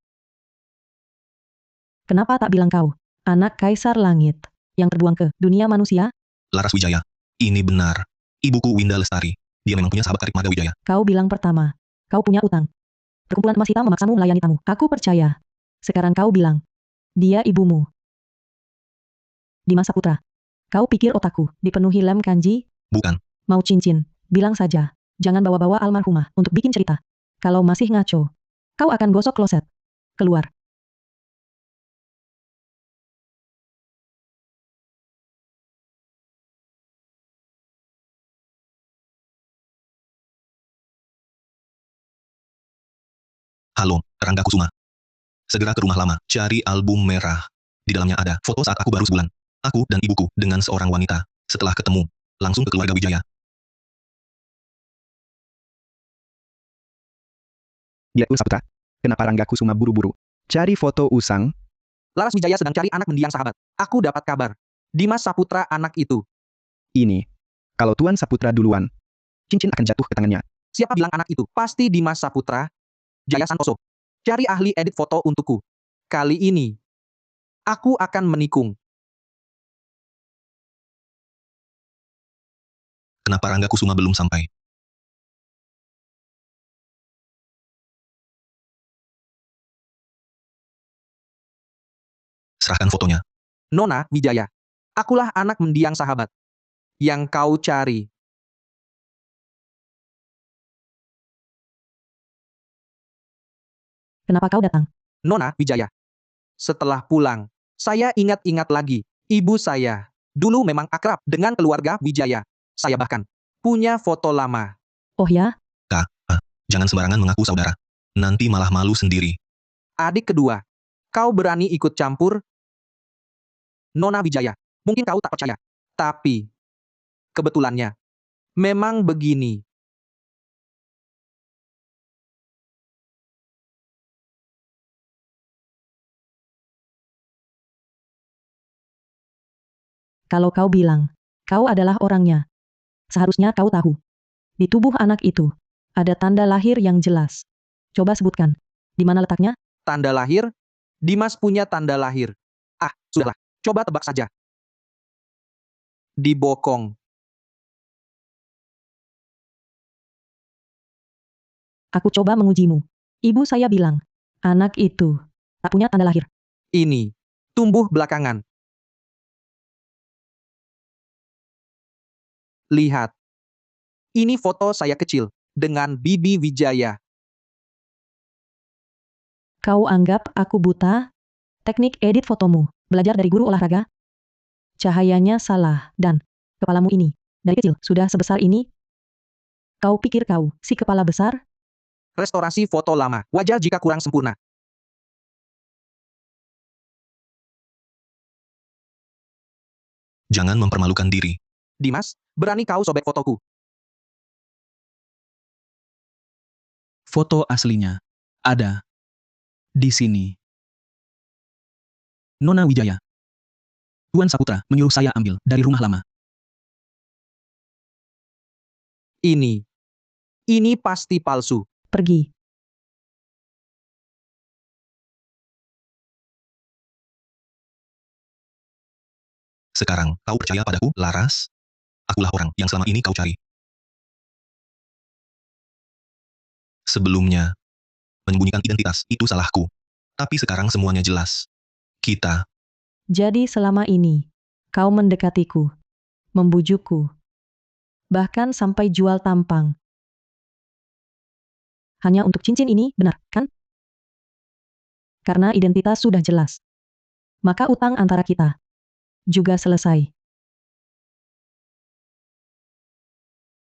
Speaker 1: Kenapa tak bilang kau, anak Kaisar Langit, yang terbuang ke dunia manusia?
Speaker 6: Laras Wijaya. Ini benar. Ibuku Winda Lestari. Dia memang punya sahabat karib Naga Wijaya.
Speaker 1: Kau bilang pertama, kau punya utang. Perkumpulan emas hitam memaksamu melayani tamu. Aku percaya. Sekarang kau bilang, dia ibumu. Dimas Saputra. Kau pikir otakku dipenuhi lem kanji?
Speaker 6: Bukan.
Speaker 1: Mau cincin, bilang saja. Jangan bawa-bawa almarhumah untuk bikin cerita. Kalau masih ngaco, kau akan gosok kloset. Keluar.
Speaker 6: Halo, Rangga Kusuma. Segera ke rumah lama, cari album merah. Di dalamnya ada foto saat aku baru sebulan. Aku dan ibuku dengan seorang wanita. Setelah ketemu, langsung ke keluarga Wijaya.
Speaker 2: Dia Saputra. Kenapa Rangga Kusuma buru-buru? Cari foto Usang?
Speaker 9: Laras Wijaya sedang cari anak mendiang sahabat. Aku dapat kabar. Dimas Saputra anak itu.
Speaker 2: Ini. Kalau Tuan Saputra duluan, cincin akan jatuh ke tangannya.
Speaker 9: Siapa bilang anak itu? Pasti Dimas Saputra. Jaya Santoso. Cari ahli edit foto untukku. Kali ini, aku akan menikung.
Speaker 6: Kenapa Rangga Kusuma belum sampai? Serahkan fotonya.
Speaker 9: Nona Wijaya. Akulah anak mendiang sahabat. Yang kau cari.
Speaker 1: Kenapa kau datang?
Speaker 9: Nona Wijaya. Setelah pulang, saya ingat-ingat lagi. Ibu saya dulu memang akrab dengan keluarga Wijaya. Saya bahkan punya foto lama.
Speaker 1: Oh ya?
Speaker 6: Jangan sembarangan mengaku saudara. Nanti malah malu sendiri.
Speaker 9: Adik kedua, kau berani ikut campur? Nona Wijaya, mungkin kau tak percaya. Tapi, kebetulannya, memang begini.
Speaker 1: Kalau kau bilang, kau adalah orangnya. Seharusnya kau tahu. Di tubuh anak itu, ada tanda lahir yang jelas. Coba sebutkan. Di mana letaknya?
Speaker 9: Tanda lahir? Dimas punya tanda lahir. Ah, sudahlah. Coba tebak saja. Di bokong.
Speaker 1: Aku coba mengujimu. Ibu saya bilang, anak itu tak punya tanda lahir.
Speaker 9: Ini. Tumbuh belakangan. Lihat. Ini foto saya kecil. Dengan Bibi Wijaya.
Speaker 1: Kau anggap aku buta? Teknik edit fotomu, belajar dari guru olahraga? Cahayanya salah, dan kepalamu ini, dari kecil, sudah sebesar ini? Kau pikir kau, si kepala besar?
Speaker 9: Restorasi foto lama. Wajar jika kurang sempurna.
Speaker 6: Jangan mempermalukan diri.
Speaker 9: Dimas, berani kau sobek fotoku?
Speaker 8: Foto aslinya ada di sini. Nona Wijaya. Tuan Saputra menyuruh saya ambil dari rumah lama.
Speaker 9: Ini. Ini pasti palsu.
Speaker 1: Pergi.
Speaker 6: Sekarang, kau percaya padaku, Laras? Akulah orang yang selama ini kau cari. Sebelumnya, menyembunyikan identitas itu salahku. Tapi sekarang semuanya jelas. Kita,
Speaker 1: Jadi selama ini, kau mendekatiku, membujukku, bahkan sampai jual tampang. Hanya untuk cincin ini, benar, kan? Karena identitas sudah jelas. Maka utang antara kita juga selesai.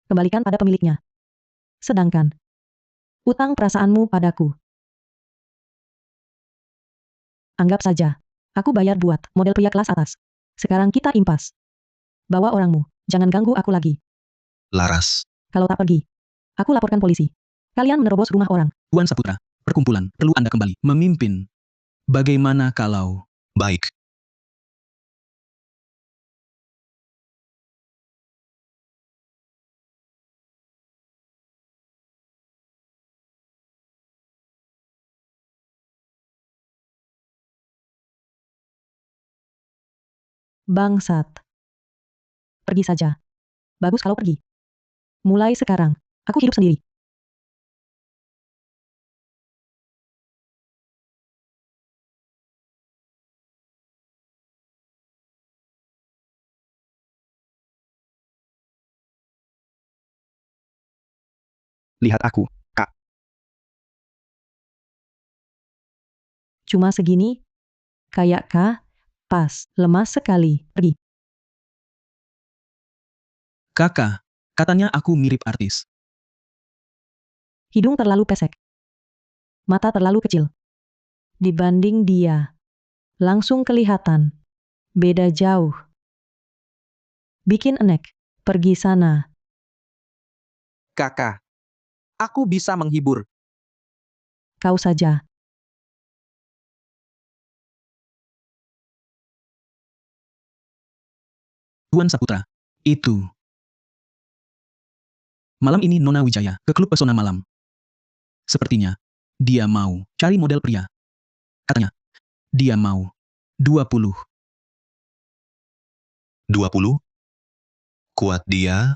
Speaker 1: Kembalikan pada pemiliknya. Sedangkan utang perasaanmu padaku. Anggap saja, aku bayar buat model pria kelas atas. Sekarang kita impas. Bawa orangmu, jangan ganggu aku lagi.
Speaker 6: Laras,
Speaker 1: Kalau tak pergi, aku laporkan polisi. Kalian menerobos rumah orang.
Speaker 8: Tuan Saputra, perkumpulan, perlu Anda kembali memimpin. Bagaimana kalau...
Speaker 6: baik.
Speaker 1: Bangsat. Pergi saja. Bagus kalau pergi. Mulai sekarang, aku hidup sendiri.
Speaker 2: Lihat aku, Kak.
Speaker 1: Cuma segini? Kayak kah? Pas, lemas sekali. Pergi.
Speaker 8: Kakak, katanya aku mirip artis.
Speaker 1: Hidung terlalu pesek. Mata terlalu kecil. Dibanding dia. Langsung kelihatan. Beda jauh. Bikin enek. Pergi sana.
Speaker 9: Kakak, aku bisa menghibur.
Speaker 1: Kau saja.
Speaker 8: Tuan Saputra, itu. Malam ini Nona Wijaya ke klub pesona malam. Sepertinya, dia mau cari model pria. Katanya, dia mau 20.
Speaker 6: 20? Kuat dia?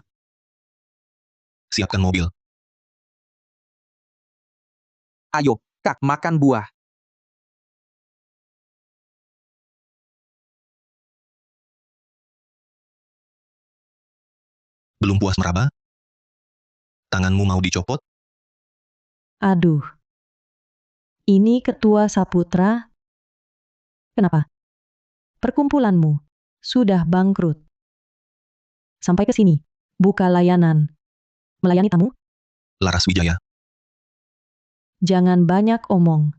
Speaker 6: Siapkan mobil.
Speaker 9: Ayo, Kak, makan buah.
Speaker 6: Belum puas meraba? Tanganmu mau dicopot?
Speaker 1: Aduh. Ini ketua Saputra? Kenapa? Perkumpulanmu sudah bangkrut. Sampai ke sini. Buka layanan. Melayani tamu?
Speaker 6: Laras Wijaya.
Speaker 1: Jangan banyak omong.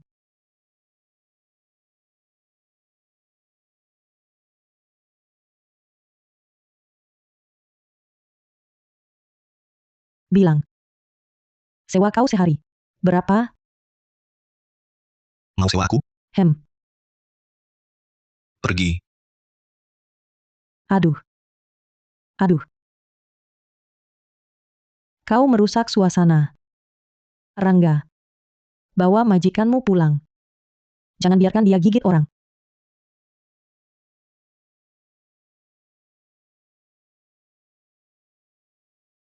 Speaker 1: Bilang. Sewa kau sehari. Berapa?
Speaker 6: Mau sewa aku?
Speaker 1: Hem.
Speaker 6: Pergi.
Speaker 1: Aduh. Aduh. Kau merusak suasana. Rangga. Bawa majikanmu pulang. Jangan biarkan dia gigit orang.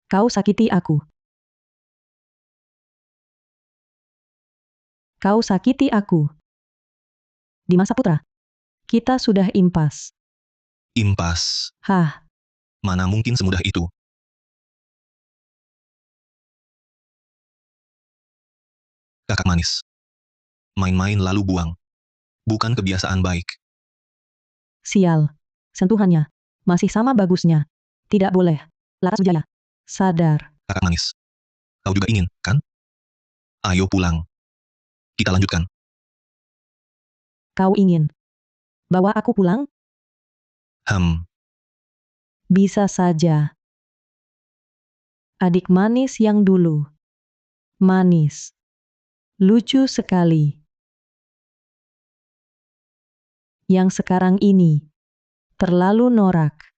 Speaker 1: Kau sakiti aku. Kau sakiti aku. Dimas Saputra. Kita sudah impas.
Speaker 6: Impas.
Speaker 1: Hah.
Speaker 6: Mana mungkin semudah itu? Kakak manis. Main-main lalu buang. Bukan kebiasaan baik.
Speaker 1: Sial. Sentuhannya. Masih sama bagusnya. Tidak boleh. Laras Wijaya. Sadar.
Speaker 6: Kakak manis. Kau juga ingin, kan? Ayo pulang. Kita lanjutkan.
Speaker 1: Kau ingin. Bawa aku pulang? Bisa saja. Adik manis yang dulu. Manis. Lucu sekali. Yang sekarang ini. Terlalu norak.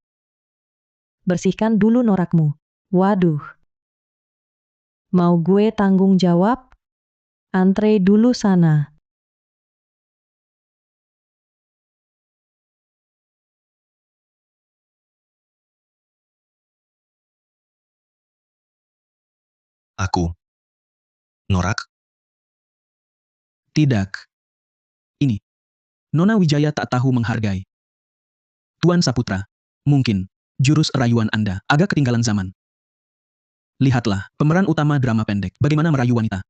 Speaker 1: Bersihkan dulu norakmu. Waduh. Mau gue tanggung jawab? Antre dulu sana.
Speaker 6: Aku. Norak?
Speaker 8: Tidak. Ini. Nona Wijaya tak tahu menghargai. Tuan Saputra, mungkin jurus rayuan Anda agak ketinggalan zaman. Lihatlah, pemeran utama drama pendek, bagaimana merayu wanita.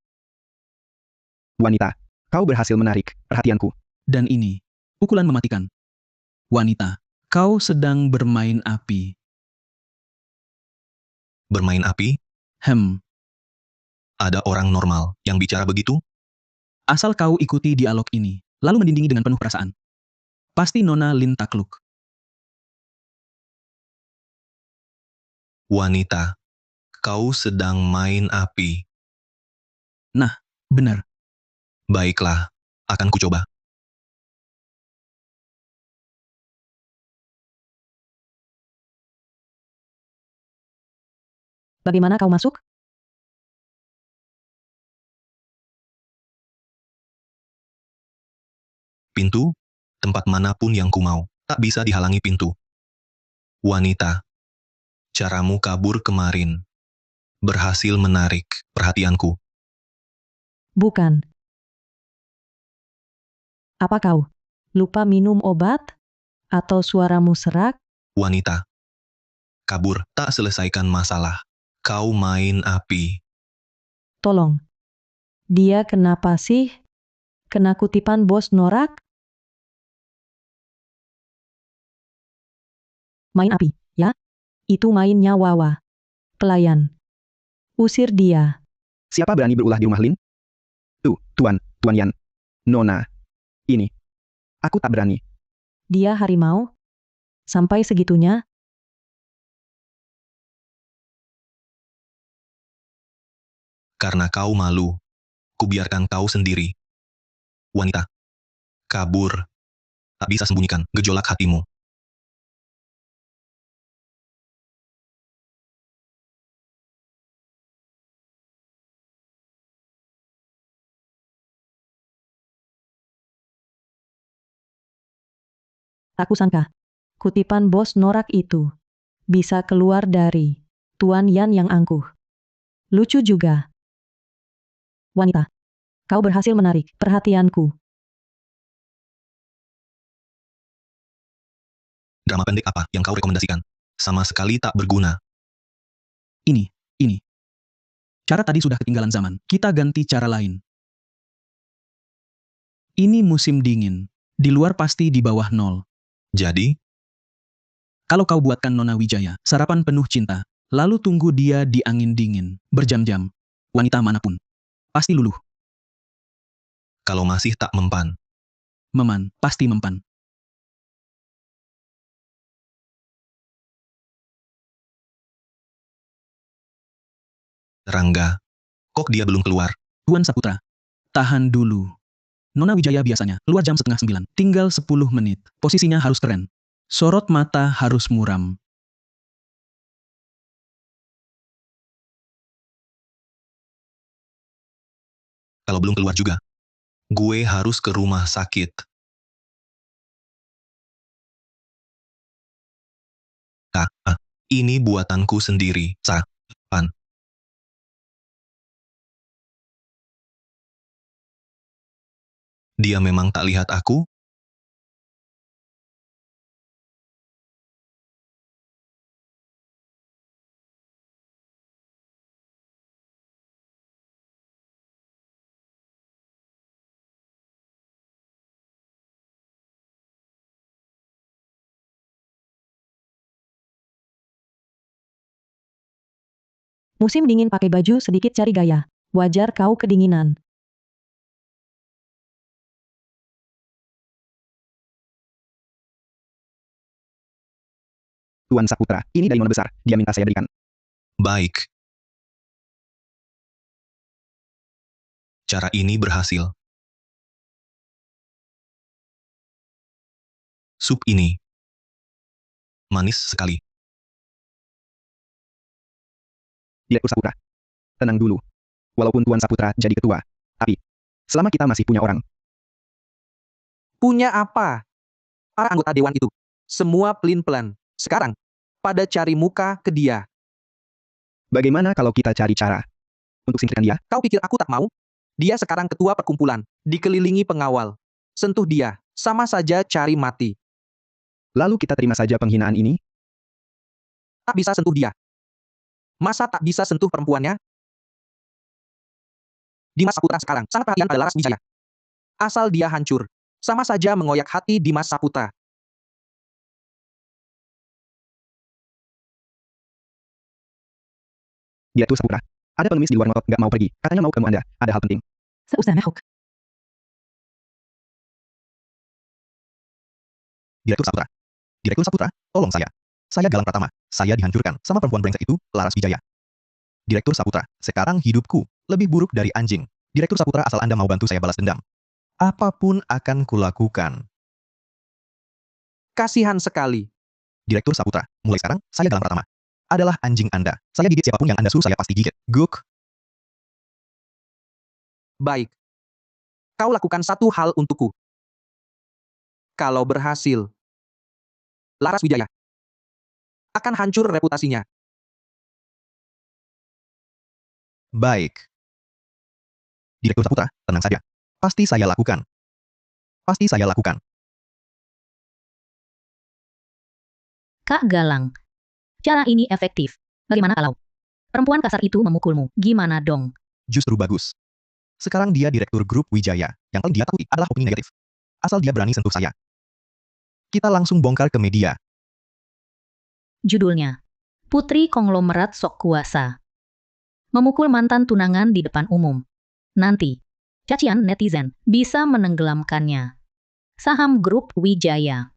Speaker 2: Wanita. Kau berhasil menarik perhatianku.
Speaker 8: Dan ini, pukulan mematikan. Wanita, kau sedang bermain api.
Speaker 6: Bermain api? Ada orang normal yang bicara begitu?
Speaker 8: Asal kau ikuti dialog ini, lalu mendindingi dengan penuh perasaan. Pasti Nona Lin takluk.
Speaker 6: Wanita, kau sedang main api.
Speaker 8: Benar.
Speaker 6: Baiklah, akan kucoba.
Speaker 1: Bagaimana kau masuk?
Speaker 6: Pintu? Tempat manapun yang ku mau, tak bisa dihalangi pintu. Wanita, caramu kabur kemarin berhasil menarik perhatianku.
Speaker 1: Bukan. Apa kau lupa minum obat? Atau suaramu serak?
Speaker 6: Wanita, kabur tak selesaikan masalah. Kau main api.
Speaker 1: Tolong. Dia kenapa sih? Kena kutipan bos norak? Main api, ya? Itu mainnya Wawa. Pelayan. Usir dia.
Speaker 2: Siapa berani berulah di rumah Lin? Tuan Yan. Nona. Ini. Aku tak berani.
Speaker 1: Dia harimau? Sampai segitunya?
Speaker 6: Karena kau malu, kubiarkan kau sendiri. Wanita, kabur. Tak bisa sembunyikan gejolak hatimu.
Speaker 1: Tak kusangka. Kutipan bos norak itu bisa keluar dari Tuan Yan yang angkuh. Lucu juga. Wanita, kau berhasil menarik perhatianku.
Speaker 6: Drama pendek apa yang kau rekomendasikan? Sama sekali tak berguna.
Speaker 8: Ini. Cara tadi sudah ketinggalan zaman. Kita ganti cara lain. Ini musim dingin. Di luar pasti di bawah 0.
Speaker 6: Jadi,
Speaker 8: Kalau kau buatkan Nona Wijaya sarapan penuh cinta, lalu tunggu dia di angin dingin, berjam-jam, wanita manapun, pasti luluh.
Speaker 6: kalau masih tak mempan,
Speaker 8: Pasti mempan.
Speaker 6: Rangga, kok dia belum keluar?
Speaker 8: Tuan Saputra, tahan dulu. Nona Wijaya biasanya keluar jam 8:30. Tinggal 10 menit. Posisinya harus keren. Sorot mata harus muram.
Speaker 6: Kalau belum keluar juga, gue harus ke rumah sakit. Ini buatanku sendiri, Pan. Dia memang tak lihat aku?
Speaker 1: Musim dingin pakai baju sedikit cari gaya. Wajar kau kedinginan.
Speaker 2: Tuan Saputra, ini dari Nona besar. Dia minta saya berikan.
Speaker 6: Baik. Cara ini berhasil. Sup ini manis sekali.
Speaker 2: Direktur Saputra. Tenang dulu. Walaupun Tuan Saputra jadi ketua. Tapi, selama kita masih punya orang.
Speaker 9: Punya apa? Para anggota dewan itu. Semua pelin-pelan. Sekarang, pada cari muka ke dia.
Speaker 2: Bagaimana kalau kita cari cara untuk singkirkan dia?
Speaker 9: Kau pikir aku tak mau? Dia sekarang ketua perkumpulan. Dikelilingi pengawal. Sentuh dia. Sama saja cari mati.
Speaker 2: Lalu kita terima saja penghinaan ini?
Speaker 9: Tak bisa sentuh dia. Masa tak bisa sentuh perempuannya? Dimas Saputra sekarang sangat perhatian pada Laras Wijaya. Asal dia hancur. Sama saja mengoyak hati Dimas Saputra.
Speaker 2: Direktur Saputra. Ada pengemis di luar ngotot nggak mau pergi. Katanya mau ketemu Anda. Ada hal penting.
Speaker 1: Seusah mahuk.
Speaker 3: Direktur Saputra. Direktur Saputra, tolong saya. Saya Galang Pratama. Saya dihancurkan sama perempuan brengsek itu, Laras Wijaya. Direktur Saputra, sekarang hidupku lebih buruk dari anjing. Direktur Saputra, asal Anda mau bantu saya balas dendam. Apapun akan kulakukan.
Speaker 9: Kasihan sekali.
Speaker 3: Direktur Saputra, mulai sekarang, saya Galang Pratama. Adalah anjing Anda. Saya gigit siapapun yang Anda suruh, saya pasti gigit. Guk.
Speaker 9: Baik. Kau lakukan satu hal untukku. Kalau berhasil, Laras Wijaya akan hancur reputasinya.
Speaker 3: Baik. Direktur Saputra, tenang saja. Pasti saya lakukan. Pasti saya lakukan.
Speaker 4: Kak Galang. Cara ini efektif. Bagaimana kalau perempuan kasar itu memukulmu? Gimana dong?
Speaker 3: Justru bagus. Sekarang dia direktur grup Wijaya. Yang paling dia takuti adalah opini negatif. Asal dia berani sentuh saya. Kita langsung bongkar ke media.
Speaker 4: Judulnya, Putri Konglomerat Sok Kuasa. Memukul mantan tunangan di depan umum. Nanti, cacian netizen bisa menenggelamkannya. Saham grup Wijaya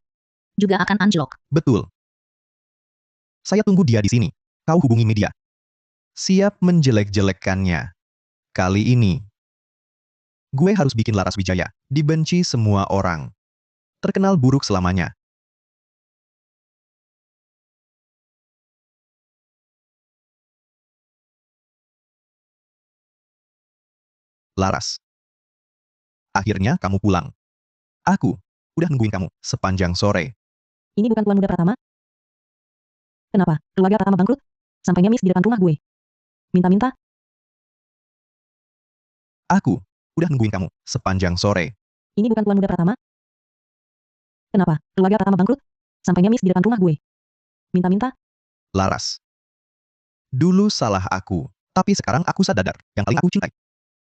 Speaker 4: juga akan anjlok.
Speaker 3: Betul. Saya tunggu dia di sini. Kau hubungi media. Siap menjelek-jelekkannya. Kali ini, gue harus bikin Laras Wijaya dibenci semua orang. Terkenal buruk selamanya. Laras. Akhirnya kamu pulang. Aku udah nungguin kamu sepanjang sore.
Speaker 1: Ini bukan Tuan Muda Pratama? Kenapa? Keluarga Pratama bangkrut? Sampai ngemis di depan rumah gue. Minta-minta?
Speaker 3: Aku udah nungguin kamu sepanjang sore.
Speaker 1: Ini bukan Tuan Muda Pratama? Kenapa? Keluarga Pratama bangkrut? Sampai ngemis di depan rumah gue. Minta-minta?
Speaker 3: Laras. Dulu salah aku, tapi sekarang aku sadar yang paling aku cintai.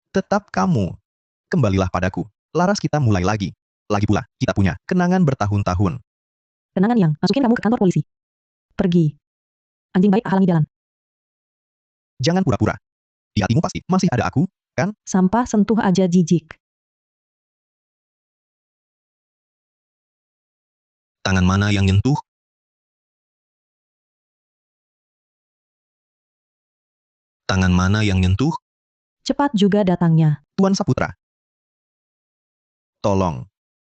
Speaker 3: Tetap kamu. Kembalilah padaku. Laras, kita mulai lagi. Lagi pula, kita punya kenangan bertahun-tahun.
Speaker 1: Kenangan yang masukin kamu ke kantor polisi. Pergi. Anjing baik halangi jalan.
Speaker 3: Jangan pura-pura. Di hatimu pasti masih ada aku, kan?
Speaker 1: Sampah sentuh aja jijik.
Speaker 6: Tangan mana yang nyentuh? Tangan mana yang nyentuh?
Speaker 1: Cepat juga datangnya.
Speaker 3: Tuan Saputra. Tolong.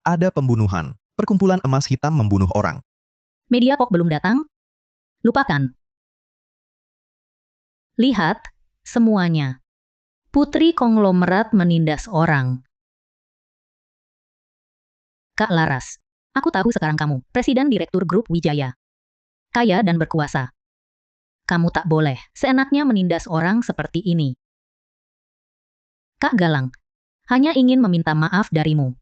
Speaker 3: Ada pembunuhan. Perkumpulan emas hitam membunuh orang.
Speaker 4: Media kok belum datang? Lupakan. Lihat, semuanya. Putri Konglomerat menindas orang. Kak Laras, aku tahu sekarang kamu, Presiden Direktur Grup Wijaya. Kaya dan berkuasa. Kamu tak boleh seenaknya menindas orang seperti ini. Kak Galang, hanya ingin meminta maaf darimu.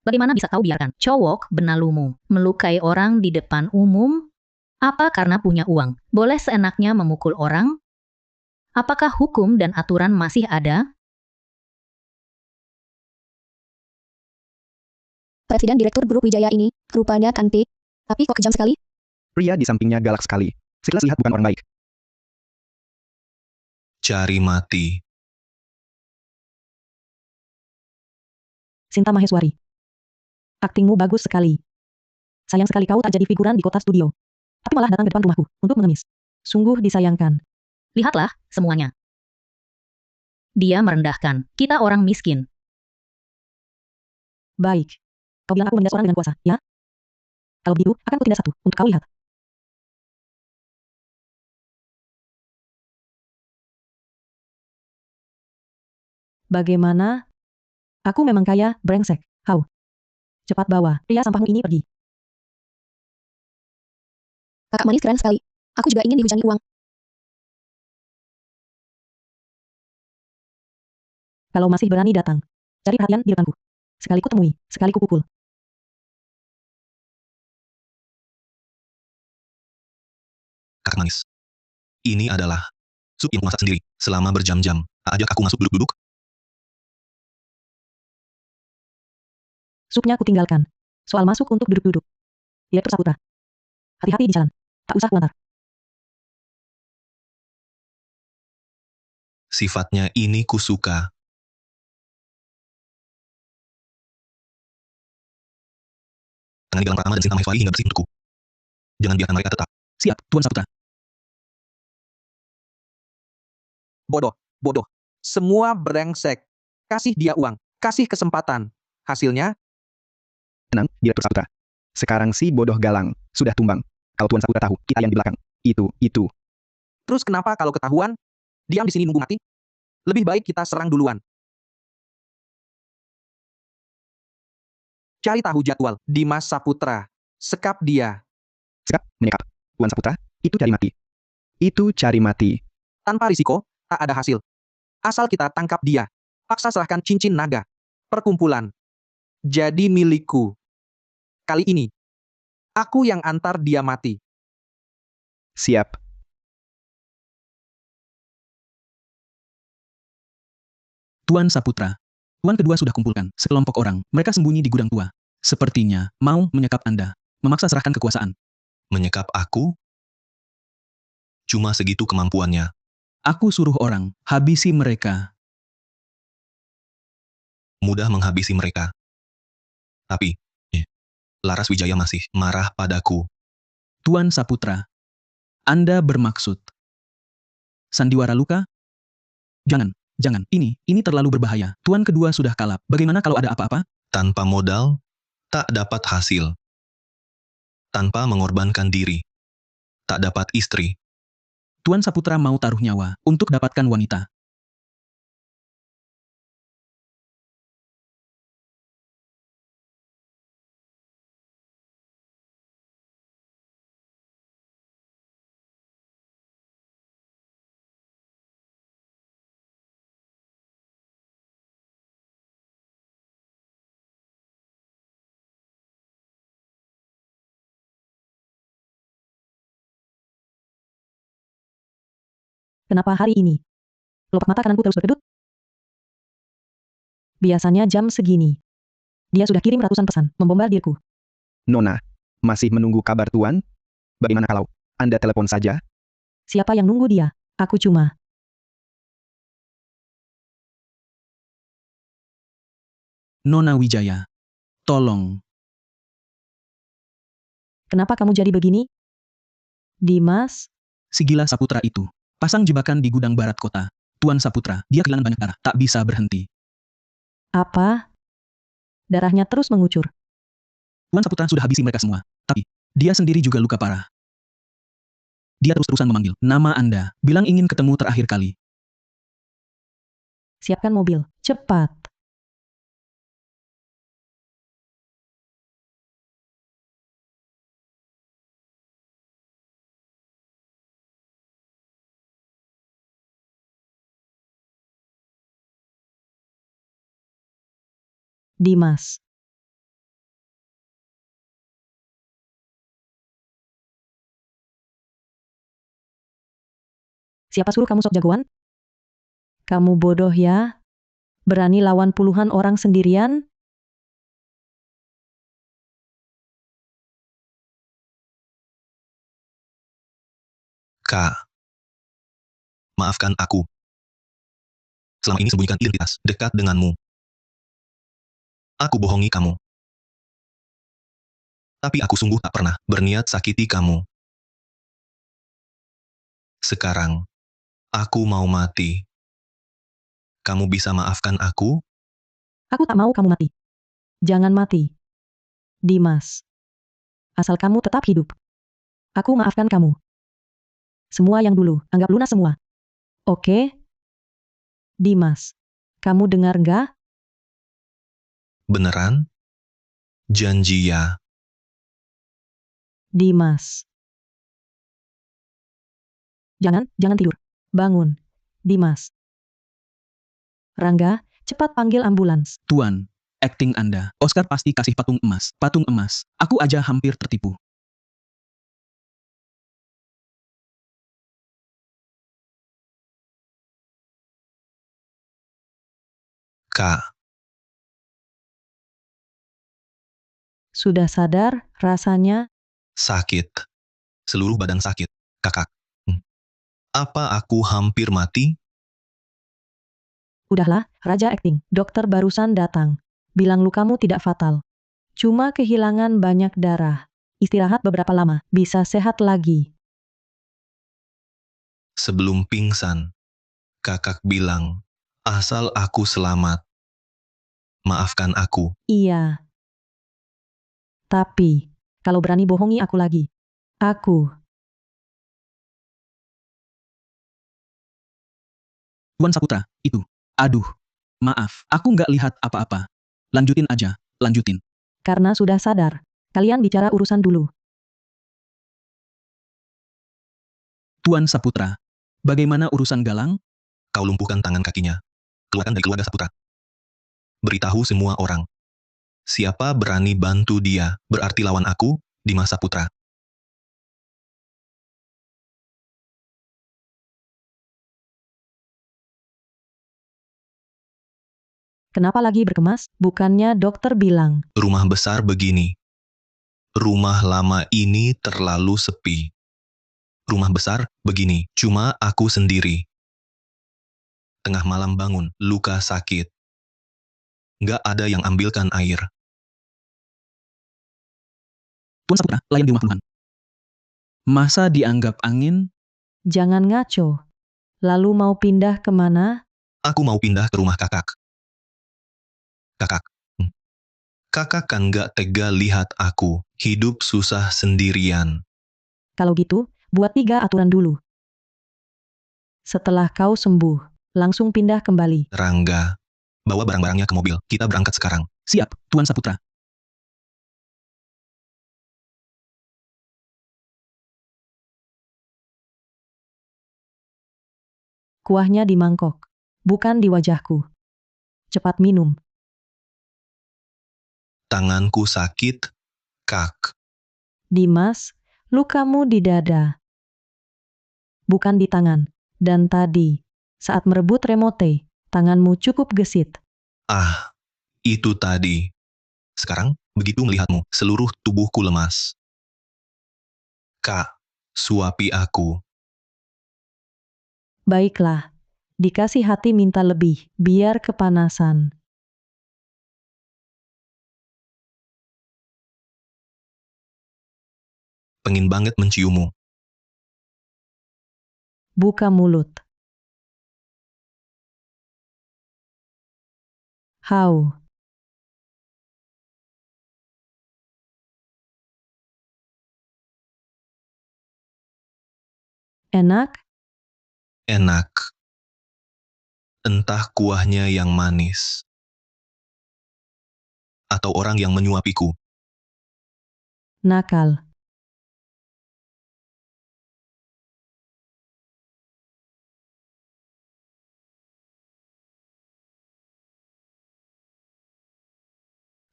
Speaker 4: Bagaimana bisa kau biarkan cowok benalumu melukai orang di depan umum? Apa karena punya uang, boleh seenaknya memukul orang? Apakah hukum dan aturan masih ada?
Speaker 5: Presiden Direktur Grup Wijaya ini, rupanya cantik, tapi kok kejam sekali?
Speaker 2: Pria di sampingnya galak sekali. Sekilas lihat bukan orang baik.
Speaker 6: Cari mati.
Speaker 1: Sinta Maheswari. Aktingmu bagus sekali. Sayang sekali kau tak jadi figuran di kota studio. Tapi malah datang ke depan rumahku untuk mengemis. Sungguh disayangkan.
Speaker 4: Lihatlah, semuanya. Dia merendahkan. Kita orang miskin.
Speaker 1: Baik. Kau bilang aku menindas orang dengan kuasa, ya? Kalau begitu, akan kutindas satu, untuk kau lihat. Bagaimana? Aku memang kaya, brengsek. Hau. Cepat bawa pria sampahmu ini pergi.
Speaker 5: Kakak manis keren sekali. Aku juga ingin dihujani uang.
Speaker 1: Kalau masih berani datang, cari perhatian di depanku. Sekali ku temui, sekali ku pukul.
Speaker 6: Kakak manis. Ini adalah sup yang masak sendiri selama berjam-jam. Ajak aku masuk duduk-duduk.
Speaker 1: Supnya aku tinggalkan. Soal masuk untuk duduk-duduk. Direktur Saputra. Hati-hati di jalan. Tak usah kuantar.
Speaker 6: Sifatnya ini kusuka. Tangani Galang Pratama dan Sinta Maheswari hingga bersih untukku. Jangan biarkan mereka tetap.
Speaker 8: Siap, Tuan Saputra.
Speaker 9: Bodoh, bodoh. Semua brengsek. Kasih dia uang, kasih kesempatan. Hasilnya,
Speaker 2: Tenang, Direktur Saputra. Sekarang si bodoh Galang sudah tumbang. Kalau Tuan Saputra tahu, kita yang di belakang. Itu.
Speaker 9: terus kenapa kalau ketahuan, diam di sini nunggu mati? Lebih baik kita serang duluan. Cari tahu jadwal, Dimas Saputra. Sekap dia.
Speaker 2: Sekap, menyekap. Tuan Saputra, itu cari mati. Itu cari mati.
Speaker 9: Tanpa risiko, tak ada hasil. Asal kita tangkap dia. Paksa serahkan cincin naga. Perkumpulan. Jadi milikku. Kali ini, aku yang antar dia mati.
Speaker 2: Siap.
Speaker 8: Tuan Saputra. Tuan kedua sudah kumpulkan sekelompok orang. Mereka sembunyi di gudang tua. Sepertinya mau menyekap Anda. Memaksa serahkan kekuasaan.
Speaker 6: Menyekap aku? Cuma segitu kemampuannya.
Speaker 8: Aku suruh orang, habisi mereka.
Speaker 6: Mudah menghabisi mereka. Tapi, Laras Wijaya masih marah padaku.
Speaker 8: Tuan Saputra. Anda bermaksud. Sandiwara luka? Jangan. Ini terlalu berbahaya. Tuan kedua sudah kalap. Bagaimana kalau ada apa-apa?
Speaker 6: Tanpa modal, tak dapat hasil. Tanpa mengorbankan diri, tak dapat istri.
Speaker 8: Tuan Saputra mau taruh nyawa untuk dapatkan wanita.
Speaker 1: Kenapa hari ini? Kelopak mata kananku terus berkedut. Biasanya jam segini. Dia sudah kirim ratusan pesan, membombardirku.
Speaker 2: Nona, masih menunggu kabar Tuan? Bagaimana kalau Anda telepon saja?
Speaker 1: Siapa yang nunggu dia? Aku cuma.
Speaker 8: Nona Wijaya. Tolong.
Speaker 1: Kenapa kamu jadi begini? Dimas,
Speaker 8: Si gila Saputra itu. Pasang jebakan di gudang barat kota. Tuan Saputra, dia kehilangan banyak darah. Tak bisa berhenti.
Speaker 1: apa? Darahnya terus mengucur.
Speaker 8: Tuan Saputra sudah habisi mereka semua. Tapi, dia sendiri juga luka parah. Dia terus-terusan memanggil nama Anda. Bilang ingin ketemu terakhir kali.
Speaker 1: Siapkan mobil, cepat. Dimas. Siapa suruh kamu sok jagoan? Kamu bodoh ya? Berani lawan puluhan orang sendirian?
Speaker 6: Kak, maafkan aku. Selama ini sembunyikan identitas dekat denganmu. Aku bohongi kamu. Tapi aku sungguh tak pernah berniat sakiti kamu. Sekarang, aku mau mati. Kamu bisa maafkan aku?
Speaker 1: Aku tak mau kamu mati. Jangan mati. Dimas. Asal kamu tetap hidup. Aku maafkan kamu. Semua yang dulu, anggap lunas semua. Oke? Dimas. Kamu dengar nggak?
Speaker 6: Beneran? Janji ya.
Speaker 1: Dimas. Jangan tidur. Bangun. Dimas. Rangga, cepat panggil ambulans.
Speaker 8: Tuan, acting Anda. Oscar pasti kasih patung emas. Patung emas. Aku aja hampir tertipu.
Speaker 6: Kak,
Speaker 1: Sudah sadar, rasanya
Speaker 6: Sakit. Seluruh badan sakit, kakak. Apa aku hampir mati?
Speaker 1: udahlah, Raja acting. Dokter barusan datang. Bilang lukamu tidak fatal. Cuma kehilangan banyak darah. Istirahat beberapa lama, bisa sehat lagi.
Speaker 6: Sebelum pingsan, kakak bilang, asal aku selamat. Maafkan aku.
Speaker 1: Iya. Tapi, kalau berani bohongi aku lagi. Aku,
Speaker 8: Tuan Saputra, itu. Aduh. Maaf, aku nggak lihat apa-apa. Lanjutin aja, lanjutin.
Speaker 1: karena sudah sadar. Kalian bicara urusan dulu.
Speaker 8: Tuan Saputra, bagaimana urusan Galang?
Speaker 6: Kau lumpuhkan tangan kakinya. Keluarkan dari keluarga Saputra. Beritahu semua orang. Siapa berani bantu dia, berarti lawan aku, Dimas Saputra.
Speaker 1: Kenapa lagi berkemas? Bukannya dokter bilang.
Speaker 6: Rumah besar begini. Rumah lama ini terlalu sepi. Rumah besar begini, cuma aku sendiri. Tengah malam bangun, luka sakit. Nggak ada yang ambilkan air.
Speaker 8: Tuan Saputra, layan di rumah Tuhan. Masa dianggap angin?
Speaker 1: Jangan ngaco. Lalu mau pindah kemana?
Speaker 6: Aku mau pindah ke rumah kakak. Kakak. Kakak kan nggak tega lihat aku hidup susah sendirian.
Speaker 1: Kalau gitu, buat 3 aturan dulu. Setelah kau sembuh, langsung pindah kembali.
Speaker 6: Rangga, bawa barang-barangnya ke mobil. Kita berangkat sekarang.
Speaker 8: Siap, Tuan Saputra.
Speaker 1: Kuahnya di mangkok, bukan di wajahku. Cepat minum.
Speaker 6: Tanganku sakit, Kak.
Speaker 1: Dimas, lukamu di dada. Bukan di tangan. Dan tadi, saat merebut remote, tanganmu cukup gesit.
Speaker 6: Ah, itu tadi. Sekarang, begitu melihatmu, seluruh tubuhku lemas. Kak, suapi aku.
Speaker 1: Baiklah, dikasih hati minta lebih, biar kepanasan.
Speaker 6: Pengen banget menciummu.
Speaker 1: Buka mulut. Hau. Enak?
Speaker 6: Enak. Entah kuahnya yang manis. Atau orang yang menyuapiku.
Speaker 1: Nakal.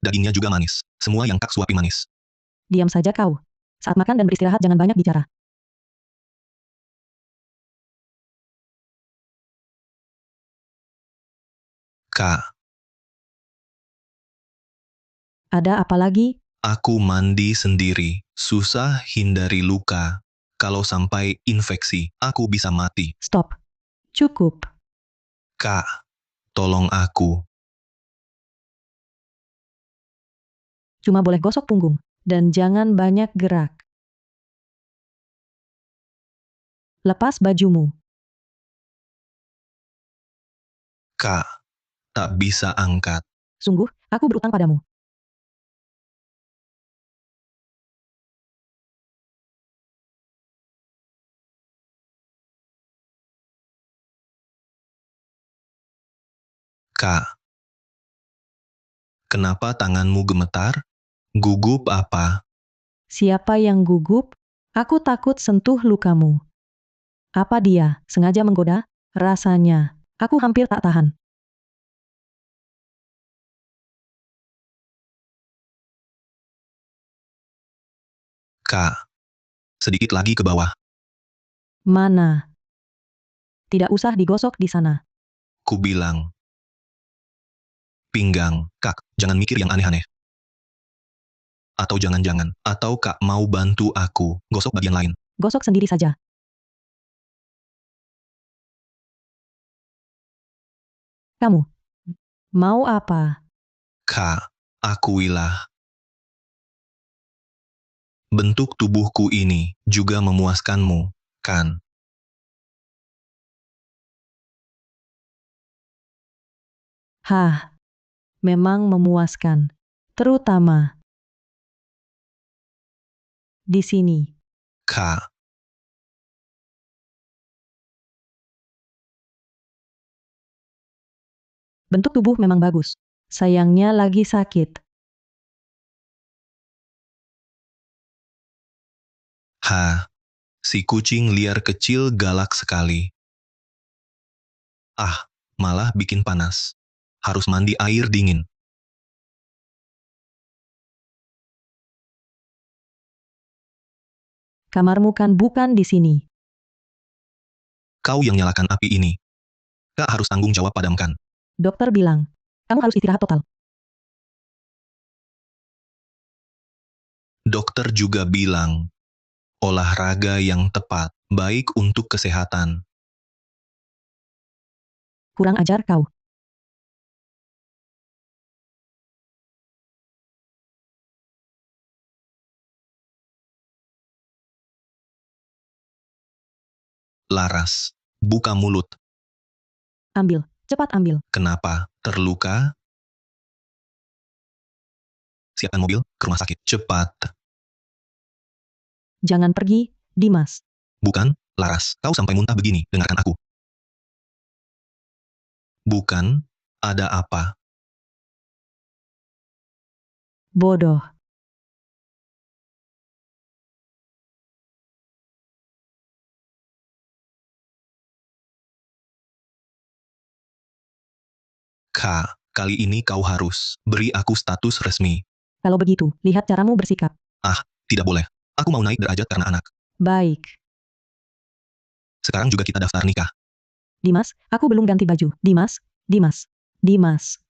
Speaker 6: Dagingnya juga manis. Semua yang Kak suapi manis.
Speaker 1: Diam saja kau. Saat makan dan beristirahat jangan banyak bicara.
Speaker 6: Kak,
Speaker 1: Ada apa lagi?
Speaker 6: aku mandi sendiri. Susah hindari luka. Kalau sampai infeksi, aku bisa mati.
Speaker 1: Stop. Cukup.
Speaker 6: Kak, tolong aku.
Speaker 1: Cuma boleh gosok punggung. Dan jangan banyak gerak. Lepas bajumu.
Speaker 6: Kak, tak bisa angkat.
Speaker 1: Sungguh, aku berutang padamu.
Speaker 6: Kak, kenapa tanganmu gemetar? Gugup apa?
Speaker 1: Siapa yang gugup? Aku takut sentuh lukamu. Apa dia sengaja menggoda? Rasanya, aku hampir tak tahan.
Speaker 6: Kak, sedikit lagi ke bawah.
Speaker 1: Mana? Tidak usah digosok di sana.
Speaker 6: Ku bilang. Pinggang, Kak, jangan mikir yang aneh-aneh. Atau jangan-jangan, atau Kak mau bantu aku gosok bagian lain.
Speaker 1: Gosok sendiri saja. Kamu mau apa?
Speaker 6: Kak, akuilah. Bentuk tubuhku ini juga memuaskanmu, kan?
Speaker 1: Hah, memang memuaskan. Terutama di sini.
Speaker 6: Kak,
Speaker 1: Bentuk tubuh memang bagus. Sayangnya lagi sakit.
Speaker 6: si kucing liar kecil galak sekali. Ah, malah bikin panas. Harus mandi air dingin.
Speaker 1: Kamarmu kan bukan di sini.
Speaker 6: Kau yang nyalakan api ini. Kak harus tanggung jawab padamkan.
Speaker 1: Dokter bilang, kamu harus istirahat total.
Speaker 6: Dokter juga bilang, olahraga yang tepat, baik untuk kesehatan.
Speaker 1: Kurang ajar kau.
Speaker 6: Laras, buka mulut.
Speaker 1: Ambil, cepat ambil.
Speaker 6: Kenapa? Terluka? Siapkan mobil, ke rumah sakit. Cepat.
Speaker 1: Jangan pergi, Dimas.
Speaker 6: Bukan, Laras, kau sampai muntah begini, dengarkan aku. Bukan, ada apa?
Speaker 1: Bodoh.
Speaker 6: Kak, kali ini kau harus beri aku status resmi.
Speaker 1: Kalau begitu, lihat caramu bersikap.
Speaker 6: Tidak boleh. Aku mau naik derajat karena anak.
Speaker 1: Baik.
Speaker 6: Sekarang juga kita daftar nikah.
Speaker 1: Dimas, aku belum ganti baju. Dimas, Dimas, Dimas.